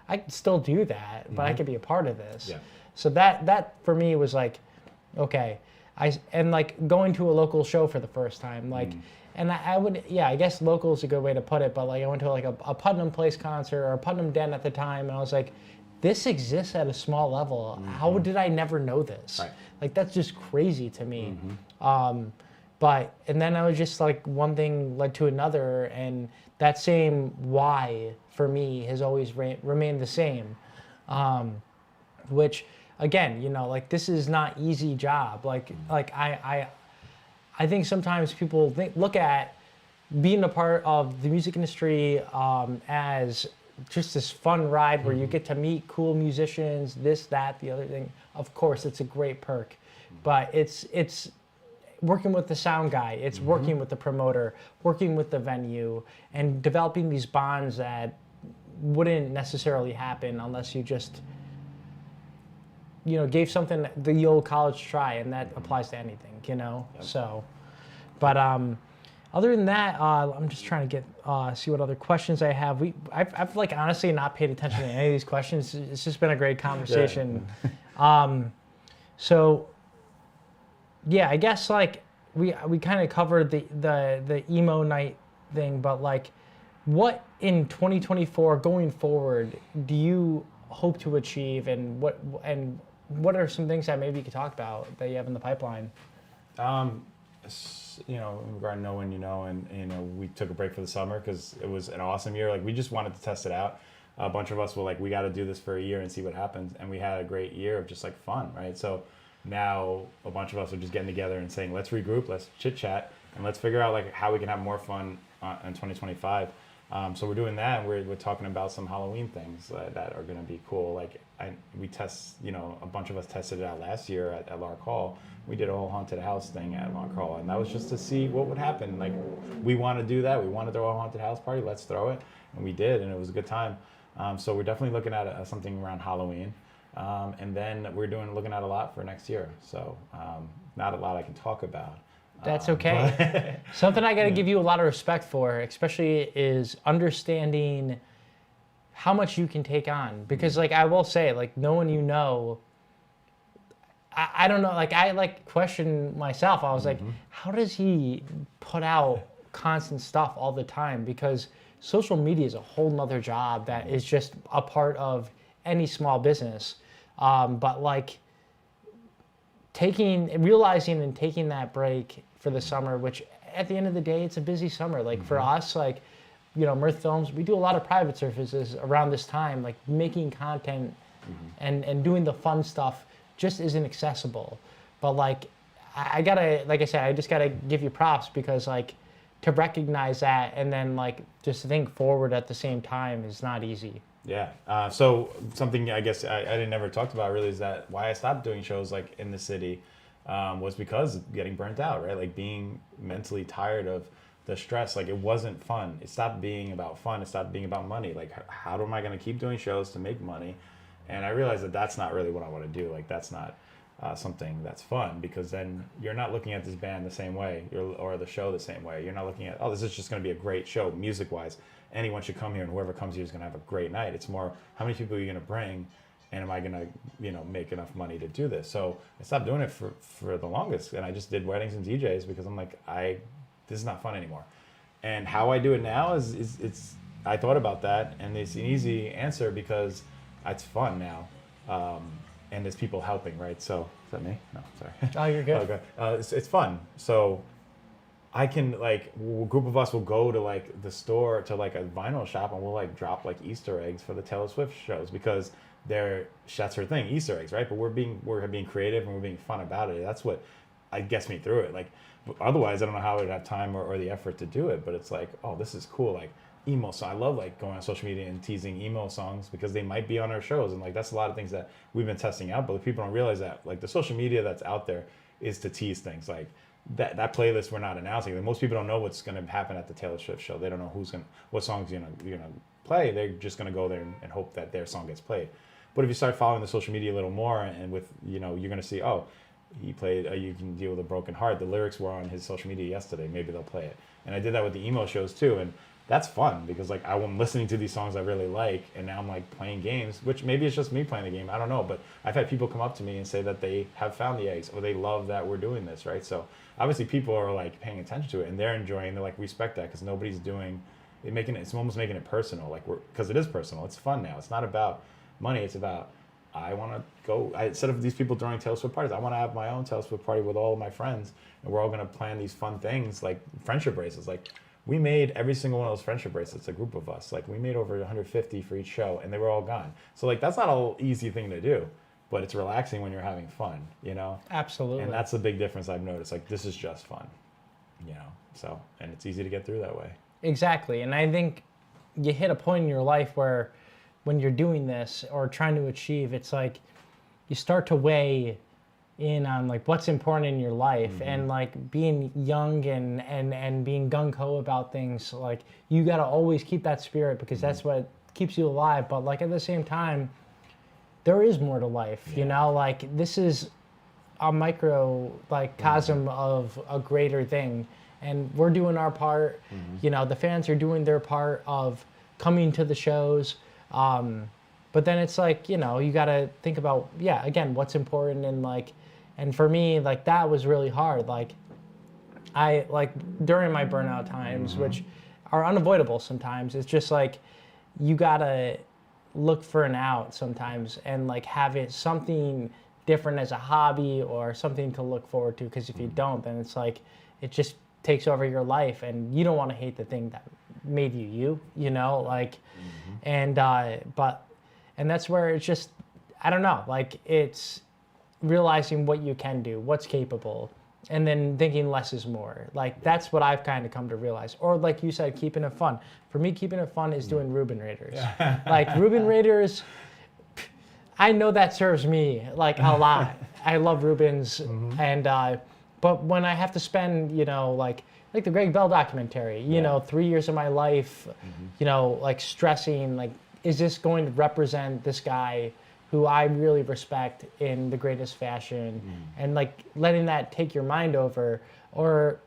I could still do that, but I could be a part of this. Yeah. So that for me was like, okay, and like going to a local show for the first time, like, and I would, I guess local is a good way to put it, but like I went to like a Putnam Place concert or a Putnam Den at the time, and I was like, this exists at a small level. How did I never know this? Right. Like that's just crazy to me. And then I was just like, one thing led to another, and that same why for me has always remained the same, which again, like this is not easy job. Like I think sometimes people look at being a part of the music industry as just this fun ride where you get to meet cool musicians, this, that, the other thing. Of course, it's a great perk, but it's working with the sound guy, it's working with the promoter, working with the venue, and developing these bonds that wouldn't necessarily happen unless you just gave something the old college try, and that applies to anything, Yep. So, but other than that, I'm just trying to get see what other questions I have. I've like honestly not paid attention to any of these questions. It's just been a great conversation. So, yeah, I guess like we kind of covered the emo night thing, but like, what in 2024 going forward do you hope to achieve, and what are some things that maybe you could talk about that you have in the pipeline? You know, in regard to Know When You Know, and you know, we took a break for the summer because it was an awesome year. Like, we just wanted to test it out. A bunch of us were like, we got to do this for a year and see what happens, and we had a great year of just like fun, right? So now a bunch of us are just getting together and saying, let's regroup, let's chit chat, and let's figure out like how we can have more fun in 2025. So we're doing that, and we're talking about some Halloween things that are going to be cool. Like, we test, you know, a bunch of us tested it out last year at Lark Hall. We did a whole haunted house thing at Lark Hall, and that was just to see what would happen. Like, we want to do that. We want to throw a haunted house party. Let's throw it, and we did, and it was a good time. So we're definitely looking at something around Halloween, and then we're looking at a lot for next year. So not a lot I can talk about. That's okay. Something I got to give you a lot of respect for, especially, is understanding how much you can take on. Because, like, I will say, like, Know When You Know, I don't know, like, I, like, question myself. I was like, how does he put out constant stuff all the time? Because social media is a whole nother job that is just a part of any small business. But, like, realizing and taking that break for the summer, which at the end of the day, it's a busy summer. Like, for us, like, you know, Mirth Films, we do a lot of private services around this time, like making content and doing the fun stuff just isn't accessible. But like, I gotta, like I said, I just gotta give you props, because like, to recognize that and then like just think forward at the same time is not easy. Yeah. So something I guess I didn't ever talked about really is that why I stopped doing shows like in the city was because of getting burnt out, right? Like, being mentally tired of the stress. Like, it wasn't fun. It stopped being about fun. It stopped being about money. Like, how am I going to keep doing shows to make money? And I realized that that's not really what I want to do. Like, that's not something that's fun, because then you're not looking at this band the same way, or the show the same way. You're not looking at, oh, this is just going to be a great show music-wise. Anyone should come here, and whoever comes here is going to have a great night. It's more, how many people are you going to bring, and am I going to, you know, make enough money to do this? So I stopped doing it for the longest, and I just did weddings and DJs because I'm like, this is not fun anymore. And how I do it now is I thought about that, and it's an easy answer because it's fun now, and there's people helping, right? So is that me? No, sorry. Oh, you're good. Okay. It's fun. So I can, like, a group of us will go to like the store, to like a vinyl shop, and we'll like drop like Easter eggs for the Taylor Swift shows, because that's her thing, Easter eggs, right? But we're being creative, and we're being fun about it. That's what gets me through it. Like, otherwise I don't know how I would have time or the effort to do it. But it's like, oh, this is cool. Like, emo song. I love like going on social media and teasing emo songs, because they might be on our shows, and like that's a lot of things that we've been testing out. But people don't realize that like the social media that's out there is to tease things. Like that playlist we're not announcing. Most people don't know what's going to happen at the Taylor Swift show. They don't know what songs you're gonna play. They're just gonna go there and hope that their song gets played. But if you start following the social media a little more, and with, you know, you're gonna see, oh, he played You Can Deal with a Broken Heart. The lyrics were on his social media yesterday. Maybe they'll play it. And I did that with the emo shows too, and that's fun, because like I'm listening to these songs I really like, and now I'm like playing games, which maybe it's just me playing the game, I don't know, but I've had people come up to me and say that they have found the eggs, or they love that we're doing this, right? So obviously people are like paying attention to it, and they're enjoying. They're like, respect that, because nobody's doing it, it's almost making it personal, like because it is personal. It's fun now. It's not about money. It's about, I want to go, instead of these people throwing Taylor Swift parties, I want to have my own Taylor Swift party with all of my friends, and we're all going to plan these fun things, like friendship bracelets. Like, we made every single one of those friendship bracelets, a group of us. Like, we made over 150 for each show, and they were all gone. So like, that's not an easy thing to do, but it's relaxing when you're having fun, you know? Absolutely. And that's the big difference I've noticed. Like, this is just fun, you know? So, and it's easy to get through that way. Exactly. And I think you hit a point in your life where when you're doing this or trying to achieve, it's like you start to weigh in on like what's important in your life, and like being young and being gung-ho about things, like you got to always keep that spirit, because that's what keeps you alive. But like at the same time, there is more to life, you know? Like, this is a micro like cosm of a greater thing, and we're doing our part. You know, the fans are doing their part of coming to the shows, but then it's like, you know, you got to think about, again, what's important. And like, and for me, like, that was really hard. Like, I like during my burnout times, which are unavoidable sometimes, it's just like you gotta look for an out sometimes and like have it something different as a hobby or something to look forward to, because if you don't, then it's like it just takes over your life and you don't want to hate the thing that made you, you know, like and that's where it's just, I don't know, like it's realizing what you can do, what's capable, and then thinking less is more. Like that's what I've kind of come to realize. Or like you said, keeping it fun. For me, keeping it fun is doing Reuben Raiders. Like Reuben Raiders, I know that serves me like a lot. I love Reubens, and but when I have to spend, you know, like the Greg Bell documentary, you know, 3 years of my life, you know, like stressing, like, is this going to represent this guy who I really respect in the greatest fashion, and like letting that take your mind over, or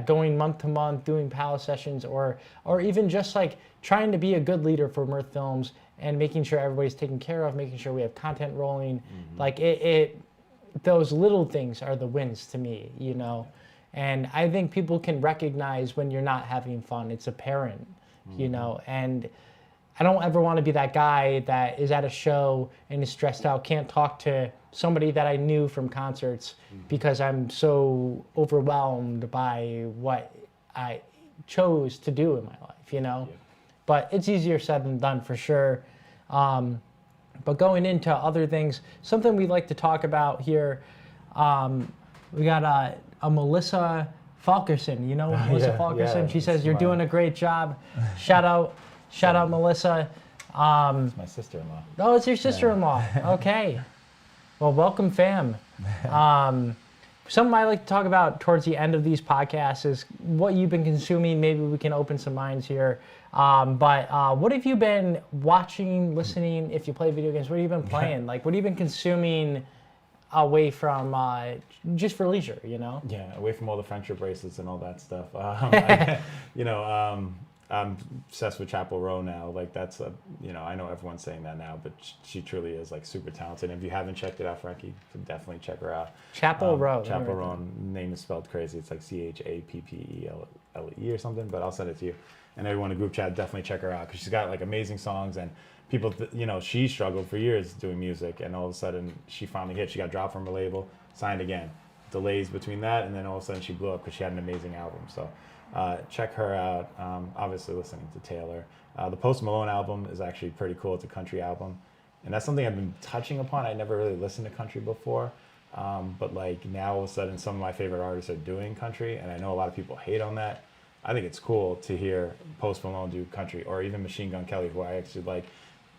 going month to month doing palace sessions, or even just like trying to be a good leader for Mirth Films and making sure everybody's taken care of, making sure we have content rolling, like it those little things are the wins to me, you know. And I think people can recognize when you're not having fun. It's apparent, you know, and I don't ever want to be that guy that is at a show and is stressed out, can't talk to somebody that I knew from concerts because I'm so overwhelmed by what I chose to do in my life, you know. Yeah. But it's easier said than done for sure. But going into other things, something we like to talk about here, we got a Melissa Falkerson. You know Melissa Falkerson? Yeah, she says, you're doing a great job. Shout out, Melissa. It's my sister-in-law. Oh, it's your sister-in-law. Okay. Well, welcome, fam. Something I like to talk about towards the end of these podcasts is what you've been consuming. Maybe we can open some minds here. But what have you been watching, listening? If you play video games, what have you been playing? Like, what have you been consuming away from just for leisure, you know? Yeah, away from all the friendship bracelets and all that stuff. I'm obsessed with Chapel Row now. Like that's I know everyone's saying that now, but she truly is like super talented. And if you haven't checked it out, Frankie, you should definitely check her out. Chapel Row. Chapel Row. Name is spelled crazy. It's like Chappelle or something, but I'll send it to you. And everyone in the group chat, definitely check her out because she's got like amazing songs, and people, she struggled for years doing music, and all of a sudden she finally hit. She got dropped from her label, signed again. Delays between that, and then all of a sudden she blew up because she had an amazing album. So check her out. Obviously listening to Taylor. The Post Malone album is actually pretty cool. It's a country album, and that's something I've been touching upon. I never really listened to country before, but like now all of a sudden some of my favorite artists are doing country, and I know a lot of people hate on that. I think it's cool to hear Post Malone do country, or even Machine Gun Kelly, who I actually like,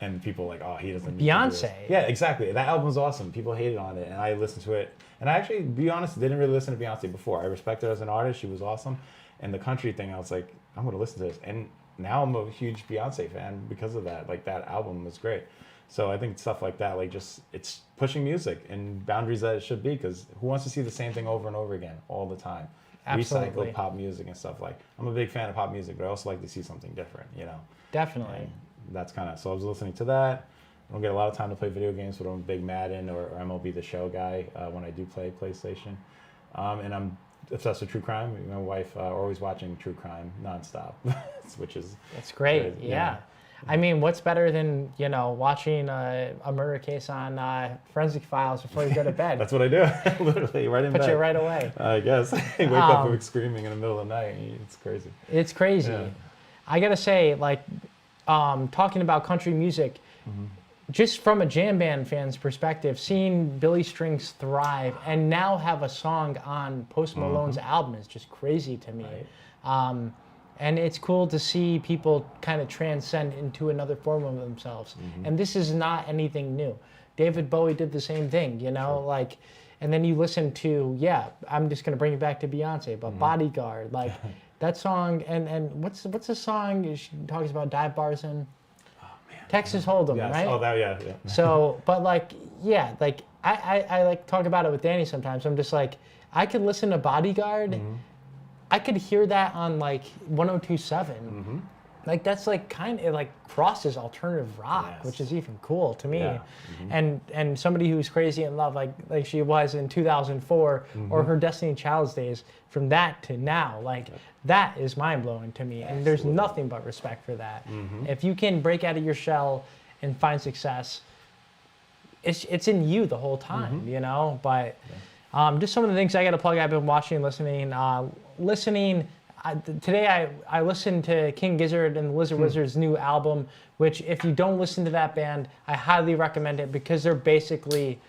and people are like, oh, he doesn't need Beyonce. To do this. Yeah, exactly. That album's awesome. People hated on it, and I listened to it. And I actually, to be honest, didn't really listen to Beyonce before. I respect her as an artist. She was awesome. And the country thing, I was like, I'm going to listen to this. And now I'm a huge Beyonce fan because of that. Like, that album was great. So I think stuff like that, like just, it's pushing music and boundaries that it should be, because who wants to see the same thing over and over again all the time? Absolutely. Recycle pop music and stuff. Like, I'm a big fan of pop music, but I also like to see something different, you know? Definitely. And that's kind of, so I was listening to that. I don't get a lot of time to play video games, but I'm a big Madden or MLB The Show guy when I do play PlayStation. And I'm obsessed with true crime. My wife always watching true crime nonstop, which is... That's great, yeah. I mean, what's better than, watching a murder case on Forensic Files before you go to bed? That's what I do, literally, right in bed. Put you right away. I guess. Wake up with screaming in the middle of the night. It's crazy. It's crazy. Yeah. I gotta say, like, talking about country music, just from a jam band fan's perspective, seeing Billy Strings thrive and now have a song on Post Malone's album is just crazy to me. Right. And it's cool to see people kind of transcend into another form of themselves. And this is not anything new. David Bowie did the same thing, like, and then you listen to, I'm just gonna bring it back to Beyonce, but Bodyguard, like that song, and what's the song she talks about dive bars in? Texas Hold'em, right? Oh, that, yeah. So, but like, I like talk about it with Danny sometimes. I'm just like, I could listen to Bodyguard. I could hear that on like 102.7 like that's like kind of like crosses alternative rock, Yes. which is even cool to me. Yeah. And somebody who's crazy in love like she was in 2004 or her Destiny Child's days, from that to now, like that is mind blowing to me. And there's nothing but respect for that. If you can break out of your shell and find success, it's in you the whole time, you know. But just some of the things I got to plug. I've been watching, listening. Today I listened to King Gizzard and the Lizard Wizard's new album, which if you don't listen to that band, I highly recommend it because they're basically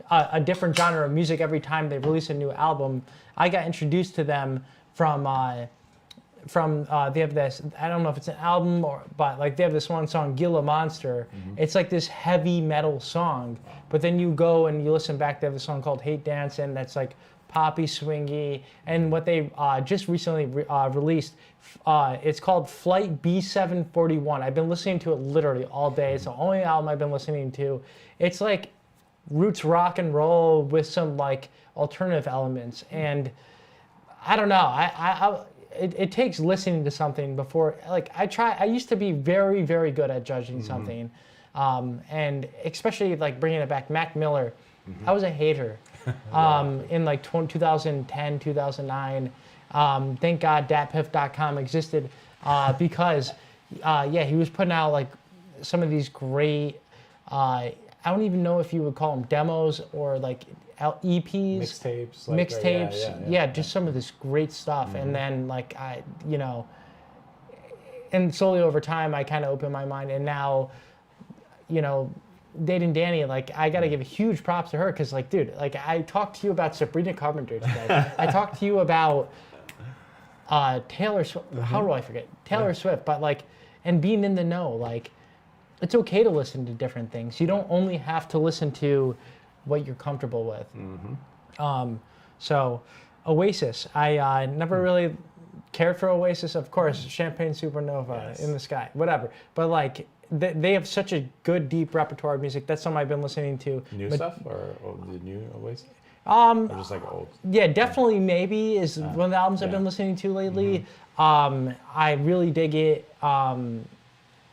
a different genre of music every time they release a new album. I got introduced to them from they have this, I don't know if it's an album but like they have this one song, Gila Monster. It's like this heavy metal song, but then you go and you listen back, they have a song called Hate Dancing that's like poppy, swingy, and what they just recently released, it's called Flight B741. I've been listening to it literally all day. It's the only album I've been listening to. It's like roots rock and roll with some like alternative elements, and I don't know. It takes listening to something before, like I used to be very, very good at judging something, and especially like bringing it back, Mac Miller. I was a hater in like 2010, 2009. Thank God datpiff.com existed because, he was putting out like some of these great, I don't even know if you would call them demos or like EPs. Mixtapes. Just some of this great stuff. And then like and slowly over time I kind of opened my mind, and now, dating Danny, like I gotta give a huge props to her because, like, dude, like I talked to you about Sabrina Carpenter today. I talked to you about Taylor Swift. How do I forget Taylor Swift? But like, and being in the know, like, it's okay to listen to different things. You don't only have to listen to what you're comfortable with. So, Oasis. I never really cared for Oasis. Of course, Champagne Supernova, In the Sky, whatever. But like, they have such a good, deep repertoire of music. That's something I've been listening to. New stuff or the new Oasis? Or just like old? Yeah, definitely. Maybe is one of the albums I've been listening to lately. I really dig it.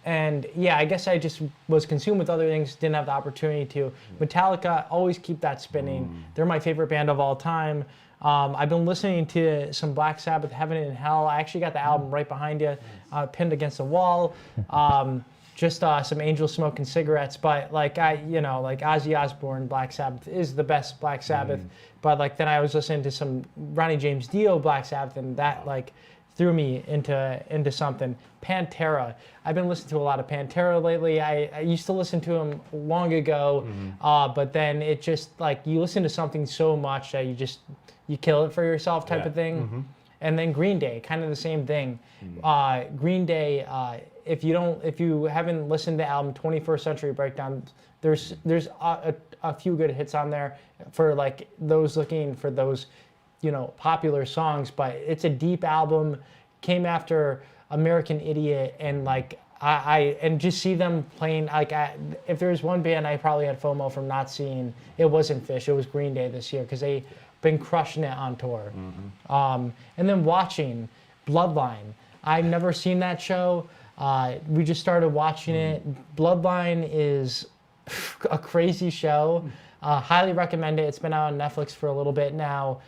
And yeah, I guess I just was consumed with other things, didn't have the opportunity to. Metallica, always keep that spinning. They're my favorite band of all time. I've been listening to some Black Sabbath, Heaven and Hell. I actually got the album right behind you, pinned against the wall. Just some Angel Smoking Cigarettes, but like like Ozzy Osbourne, Black Sabbath is the best Black Sabbath. But like then I was listening to some Ronnie James Dio Black Sabbath, and that like threw me into something. Pantera. I've been listening to a lot of Pantera lately. I used to listen to them long ago, but then it just like you listen to something so much that you kill it for yourself type of thing. And then Green Day, kind of the same thing. Green Day, if you haven't listened to the album 21st Century Breakdown, there's a few good hits on there for like those looking for those, popular songs. But it's a deep album. Came after American Idiot, and like and just see them playing. Like if there's one band I probably had FOMO from not seeing, it wasn't Fish. It was Green Day this year because they been crushing it on tour. And then watching Bloodline. I've never seen that show. We just started watching it. Bloodline is a crazy show. Highly recommend it. It's been out on Netflix for a little bit now.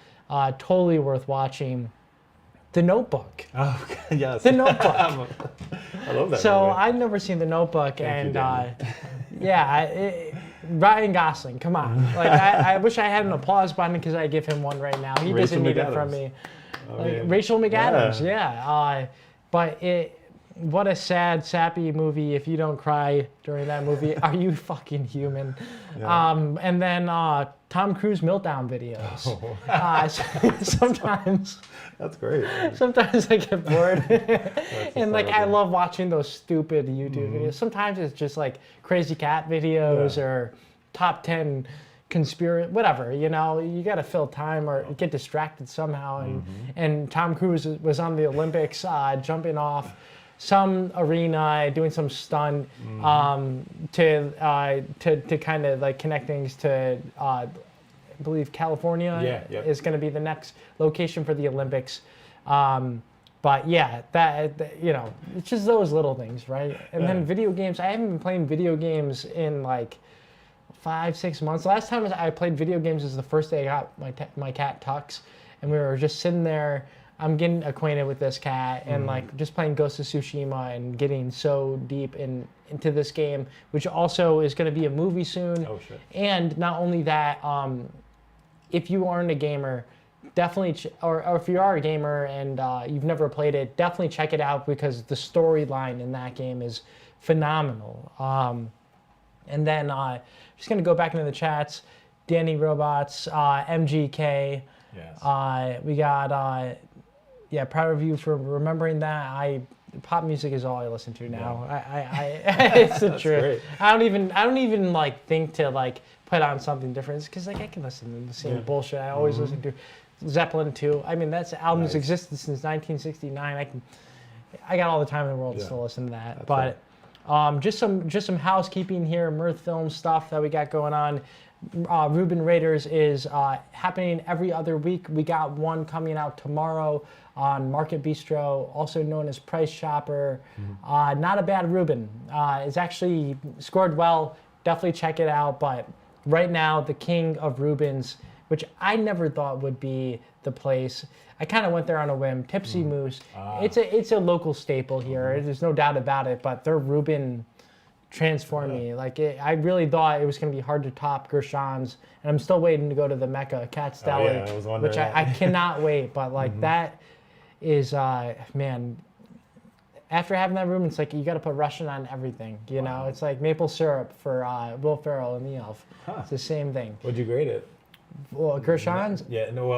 Totally worth watching. The Notebook. Oh, yes. The Notebook. I love that So movie. I've never seen The Notebook, Thank you, Ryan Gosling, come on. Like I wish I had an applause button because I give him one right now. He doesn't need it from me. Rachel McAdams, but what a sad, sappy movie. If you don't cry during that movie, are you fucking human? And then Tom Cruise meltdown videos. Sometimes. That's great. Sometimes I get bored. And like I love watching those stupid YouTube videos. Sometimes it's just like crazy cat videos or top 10 conspiracy, whatever, you got to fill time or get distracted somehow. And Tom Cruise was on the Olympics jumping off some arena, doing some stunt to kind of like connect things to I believe California is going to be the next location for the Olympics. But But yeah, you know, it's just those little things, right? And then video games. I haven't been playing video games in like 5-6 months. Last time I played video games was the first day I got my cat Tux, and we were just sitting there. I'm getting acquainted with this cat and like just playing Ghost of Tsushima and getting so deep into this game, which also is going to be a movie soon. Oh shit! And not only that, if you aren't a gamer, definitely, or if you are a gamer and you've never played it, definitely check it out because the storyline in that game is phenomenal. And then just gonna go back into the chats. Danny Robots, MGK. Yes. We got proud of you for remembering that. Pop music is all I listen to now. Yeah. It's the truth. Great. I don't even like think to like put on something different because like I can listen to the same bullshit I always listen to. Zeppelin 2. I mean, that's album's existed since 1969. I got all the time in the world to still listen to that. But just some housekeeping here, Mirth Films stuff that we got going on. Ruben Raiders is happening every other week. We got one coming out tomorrow on Market Bistro, also known as Price Chopper. Not a bad Ruben. It's actually scored well. Definitely check it out. But right now, the king of Rubens, which I never thought would be the place. I kind of went there on a whim. Tipsy Moose. It's a local staple here. There's no doubt about it. But their Reuben transformed me. Like I really thought it was going to be hard to top Gershon's, and I'm still waiting to go to the Mecca Cat's Deli, which I cannot wait. But like that is man. After having that Reuben, it's like you got to put Russian on everything. You know, it's like maple syrup for Will Ferrell and the Elf. It's the same thing. Would you grade it? Well, Gershon's? Yeah, no,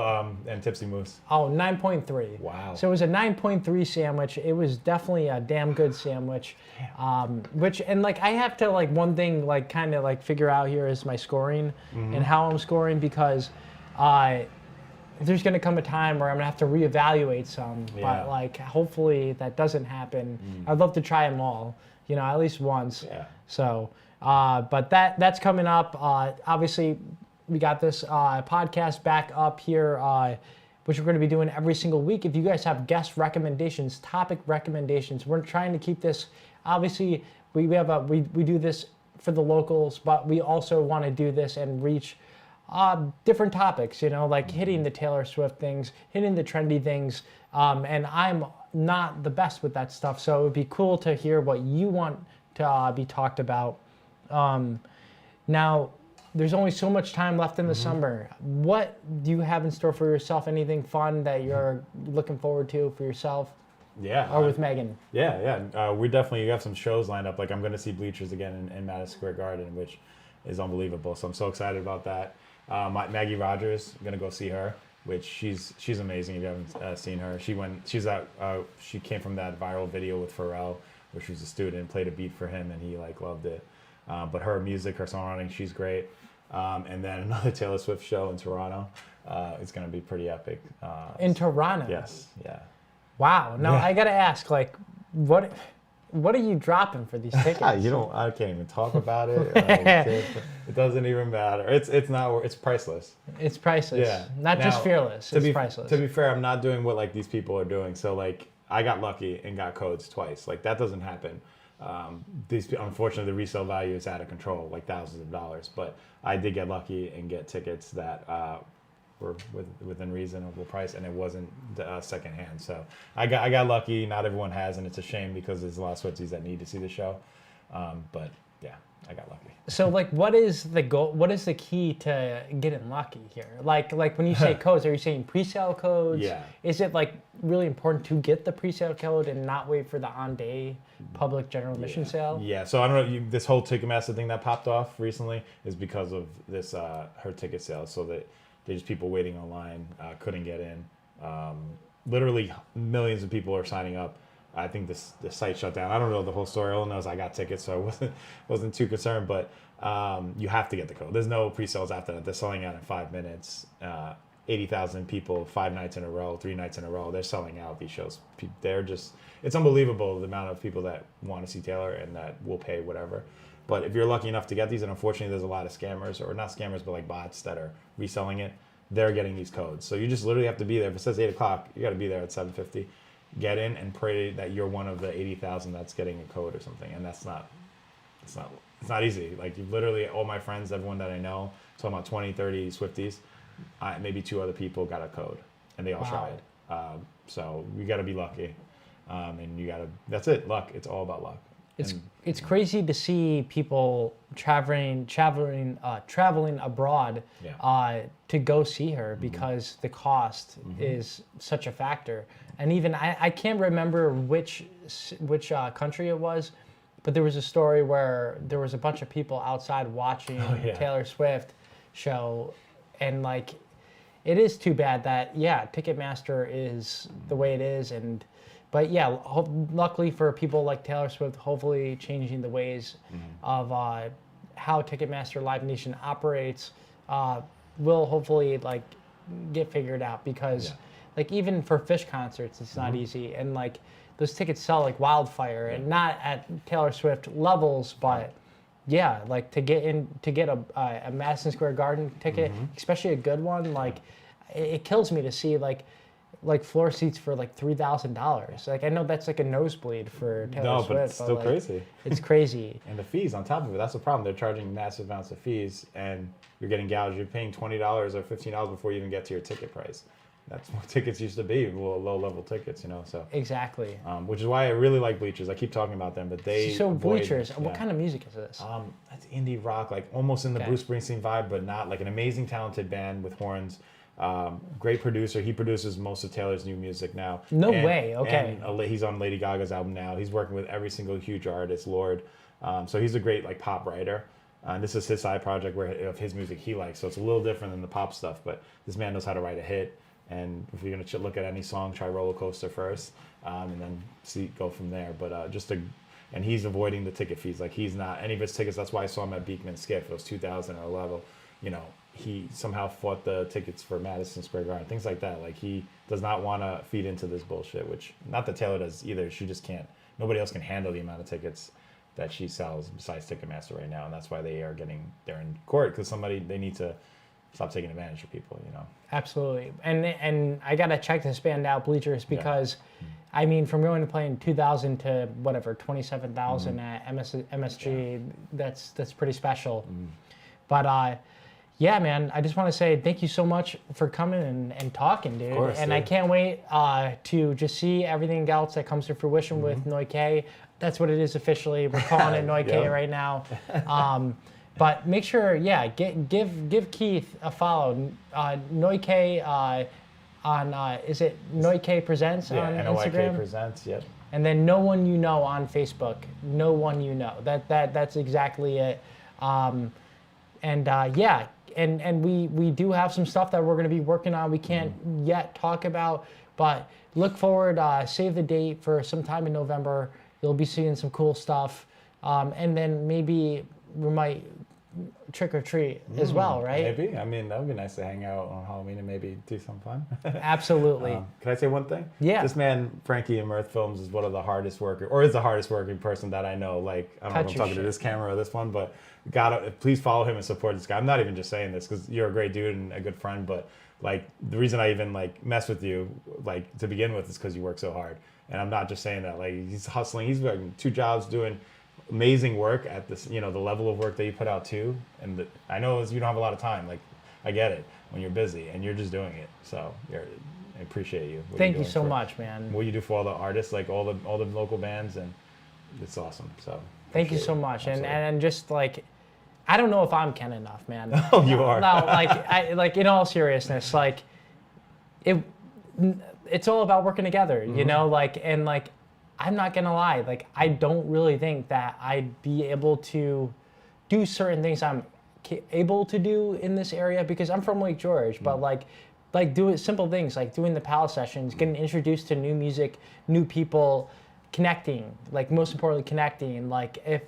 and Tipsy Moose. Oh, 9.3. Wow. So it was a 9.3 sandwich. It was definitely a damn good sandwich. And like I have to like one thing like kind of like figure out here is my scoring and how I'm scoring because there's going to come a time where I'm going to have to reevaluate some. Yeah. But like hopefully that doesn't happen. I'd love to try them all, you know, at least once. Yeah. So, but that's coming up. Obviously, we got this podcast back up here, which we're going to be doing every single week. If you guys have guest recommendations, topic recommendations, we're trying to keep this. Obviously, we do this for the locals, but we also want to do this and reach different topics. You know, like hitting the Taylor Swift things, hitting the trendy things. And I'm not the best with that stuff, so it would be cool to hear what you want to be talked about. Now. There's only so much time left in the summer. What do you have in store for yourself? Anything fun that you're looking forward to for yourself? Yeah. Or with Megan? Yeah. We definitely have some shows lined up. Like I'm going to see Bleachers again in Madison Square Garden, which is unbelievable. So I'm so excited about that. Maggie Rogers, I'm going to go see her, which she's amazing. If you haven't seen her, she came from that viral video with Pharrell, where she was a student, played a beat for him, and he like loved it. But her music, her songwriting, she's great. And then another Taylor Swift show in Toronto. It's going to be pretty epic. In Toronto? Yes, yeah. Wow. Now I got to ask, like, what are you dropping for these tickets? I can't even talk about it. It doesn't even matter. It's priceless. It's priceless. Yeah. Not just fearless. It's priceless. To be fair, I'm not doing what like these people are doing. So like I got lucky and got codes twice. Like that doesn't happen. Unfortunately, the resale value is out of control, like thousands of dollars. But I did get lucky and get tickets that were within reasonable price, and it wasn't secondhand. So I got lucky. Not everyone has, and it's a shame because there's a lot of Swifties that need to see the show. But yeah, I got lucky. So like, what is the goal? What is the key to getting lucky here? Like when you say codes, are you saying pre-sale codes? Yeah. Is it like really important to get the pre-sale code and not wait for the on-day public general admission sale? Yeah. So I don't know. This whole Ticketmaster thing that popped off recently is because of this her ticket sales. So that there's people waiting online, couldn't get in. Literally millions of people are signing up. I think the site shut down. I don't know the whole story. All I know is I got tickets, so I wasn't too concerned. But you have to get the code. There's no pre-sales after that. They're selling out in 5 minutes. 80,000 people, 5 nights in a row, 3 nights in a row. They're selling out these shows. It's unbelievable the amount of people that want to see Taylor and that will pay whatever. But if you're lucky enough to get these, and unfortunately there's a lot of scammers, or not scammers, but like bots that are reselling it, they're getting these codes. So you just literally have to be there. If it says 8 o'clock, you got to be there at 7:50. get in and pray that you're one of the 80,000 that's getting a code or something, and it's not easy. Like, you literally, all my friends, everyone that I know, talking about 20, 30 Swifties, maybe 2 other people got a code, and they all tried. So we got to be lucky, and that's it, luck. It's all about luck. It's crazy to see people traveling abroad to go see her, because the cost is such a factor. And even I can't remember which country it was, but there was a story where there was a bunch of people outside watching Taylor Swift show, and like, it is too bad that Ticketmaster is the way it is. But yeah, luckily for people like Taylor Swift, hopefully changing the ways of how Ticketmaster Live Nation operates will hopefully like get figured out, because like, even for Fish concerts, it's not easy, and like, those tickets sell like wildfire, and not at Taylor Swift levels, but yeah, like to get a Madison Square Garden ticket, especially a good one, like it kills me to see like floor seats for like $3,000. Like, I know that's like a nosebleed for Taylor Swift, but it's still like, crazy. It's crazy. And the fees on top of it, that's the problem. They're charging massive amounts of fees, and you're getting gouged. You're paying $20 or $15 before you even get to your ticket price. That's what tickets used to be, low-level tickets, you know. So exactly. Which is why I really like Bleachers. I keep talking about them, but they Bleachers. What kind of music is this? That's indie rock, like almost in the Bruce Springsteen vibe, but not. Like an amazing, talented band with horns. Great producer. He produces most of Taylor's new music now. No way. Okay. And he's on Lady Gaga's album now. He's working with every single huge artist, Lord. So he's a great like pop writer. And this is his side project of his music he likes. So it's a little different than the pop stuff, but this man knows how to write a hit. And if you're gonna look at any song, try Roller Coaster first, and then go from there. But and he's avoiding the ticket fees. Like, he's not any of his tickets. That's why I saw him at Beekman Skiff. It was 2,000 or level. You know, he somehow fought the tickets for Madison Square Garden, things like that. Like, he does not want to feed into this bullshit. Which, not that Taylor does either. She just can't. Nobody else can handle the amount of tickets that she sells besides Ticketmaster right now, and that's why they're in court, because they need to stop taking advantage of people, you know. Absolutely. And I gotta check this band out, Bleachers, because I mean, from going to playing 2,000 to whatever 27,000 at MSG, that's pretty special. But yeah, man, I just want to say thank you so much for coming and talking, dude. Of course, and I can't wait to just see everything else that comes to fruition with NOYK. That's what it is officially. We're calling it NOYK right now. But make sure, give Keith a follow. NOYK on is it NOYK Presents on Instagram? NOYK Presents, yep. And then No One You Know on Facebook. No One You Know. That's exactly it. And we do have some stuff that we're going to be working on. We can't yet talk about, but look forward. Save the date for sometime in November. You'll be seeing some cool stuff, and then maybe we might trick or treat as well, right? Maybe. I mean, that would be nice to hang out on Halloween and maybe do some fun. Absolutely. Can I say one thing? Yeah. This man, Frankie in Mirth Films, is one of the hardest working, or is the hardest working person that I know. Like, I don't know if I'm talking to this camera or this one, but please follow him and support this guy. I'm not even just saying this because you're a great dude and a good friend, but like, the reason I even like mess with you, like, to begin with, is because you work so hard. And I'm not just saying that. Like, he's hustling. He's working 2 jobs, doing amazing work at this, you know, the level of work that you put out too. And I know you don't have a lot of time. Like, I get it when you're busy and you're just doing it. So I appreciate you. Thank you so much, man. What you do for all the artists, like all the local bands, and it's awesome. So thank you so much. And just like, I don't know if I'm Ken enough, man. Oh, you are. No, like in all seriousness, like it's all about working together, you know, like, and like, I'm not gonna lie, like, I don't really think that I'd be able to do certain things I'm able to do in this area, because I'm from Lake George, but like doing simple things like doing the PAL sessions, getting introduced to new music, new people, connecting, like, most importantly, connecting. Like, if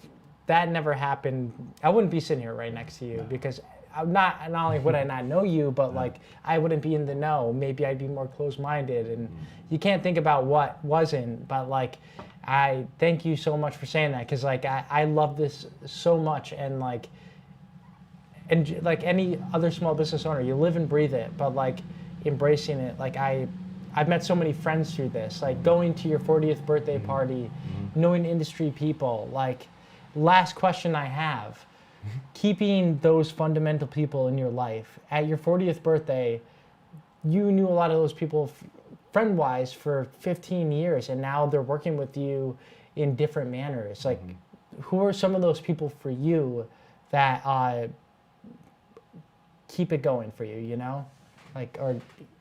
that never happened, I wouldn't be sitting here right next to you, because not only would I not know you, but like, I wouldn't be in the know. Maybe I'd be more closed-minded, and you can't think about what wasn't. But like, I thank you so much for saying that, because like, I love this so much, and like any other small business owner, you live and breathe it. But like, embracing it, like, I I've met so many friends through this, like going to your 40th birthday party, knowing industry people. Like, last question I have, keeping those fundamental people in your life. At your 40th birthday, you knew a lot of those people friend-wise for 15 years, and now they're working with you in different manners. Like, who are some of those people for you that keep it going for you, you know? Like,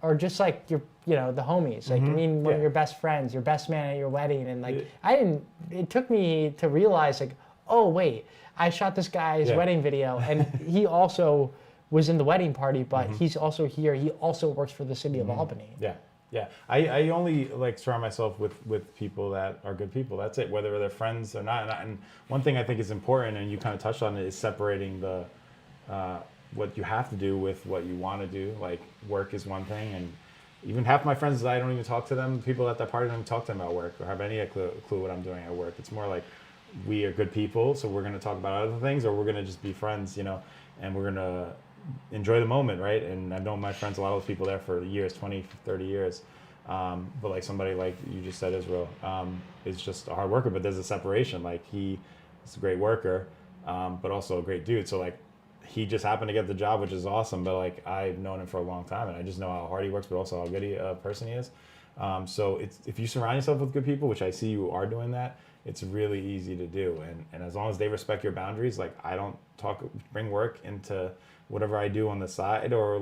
or just like your, you know, the homies. Like, I mean, one of your best friends, your best man at your wedding, and like, it took me to realize, like, oh wait, I shot this guy's wedding video, and he also was in the wedding party, but he's also here. He also works for the city of Albany. Yeah. Yeah, I only like surround myself with people that are good people. That's it, whether they're friends or not. And one thing I think is important, and you kind of touched on it, is separating the what you have to do with what you want to do. Like, work is one thing, and even half my friends, I don't even talk to them. People at that party, don't even talk to them about work or have any clue what I'm doing at work. It's more like, we are good people, so we're going to talk about other things, or we're going to just be friends, you know, and we're going to enjoy the moment, right? And I've known my friends, a lot of those people there for years, 20, 30 years. But like somebody like you just said, Israel, is just a hard worker, but there's a separation. Like, he is a great worker, but also a great dude. So like, he just happened to get the job, which is awesome. But like, I've known him for a long time, and I just know how hard he works, but also how good a person he is. So it's, if you surround yourself with good people, which I see you are doing that, it's really easy to do. And as long as they respect your boundaries, like, I don't bring work into whatever I do on the side or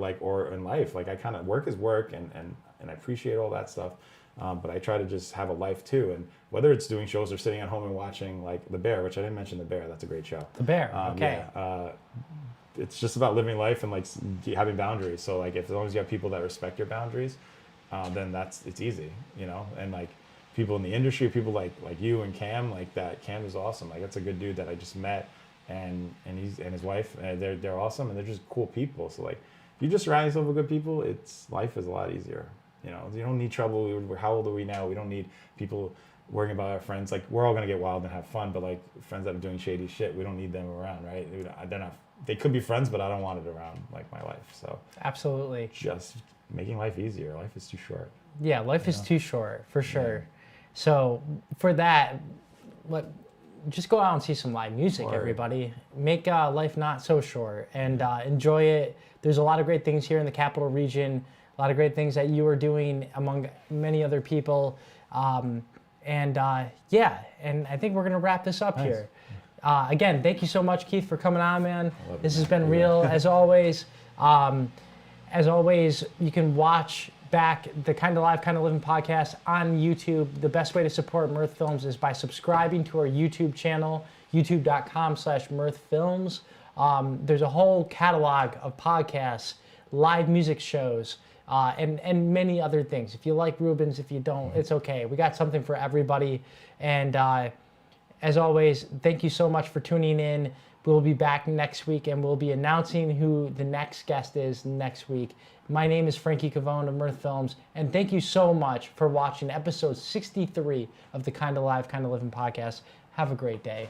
in life. Like, I kind of, work is work, and I appreciate all that stuff. But I try to just have a life too. And whether it's doing shows or sitting at home and watching, like, The Bear, which I didn't mention The Bear, that's a great show. The Bear, okay. Yeah, it's just about living life and like having boundaries. So like, as long as you have people that respect your boundaries, then it's easy, you know. And like, people in the industry, people like you and Cam, like that. Cam is awesome. Like, that's a good dude that I just met, and his wife, they're awesome, and they're just cool people. So like, if you just surround yourself with good people, life is a lot easier. You know, you don't need trouble. How old are we now? We don't need people worrying about our friends. Like, we're all gonna get wild and have fun, but like, friends that are doing shady shit, we don't need them around, right? They're not. They could be friends, but I don't want it around like my life. So absolutely, just making life easier. Life is too short. Yeah, life is too short for sure. Yeah. So for that, just go out and see some live music, everybody. Make life not so short, and enjoy it. There's a lot of great things here in the Capital Region. A lot of great things that you are doing among many other people. And I think we're gonna wrap this up here. Again, thank you so much, Keith, for coming on, man. This has been real, as always. As always, you can watch back the Kinda Live, Kinda Livin podcast on YouTube. The best way to support Mirth Films is by subscribing to our YouTube channel, youtube.com/Mirth Films. There's a whole catalog of podcasts, live music shows, and many other things. If you like Rubens, if you don't, it's okay. We got something for everybody. And as always, thank you so much for tuning in. We'll be back next week, and we'll be announcing who the next guest is next week. My name is Frankie Cavone of Mirth Films, and thank you so much for watching episode 63 of the Kinda Live, Kinda Livin podcast. Have a great day.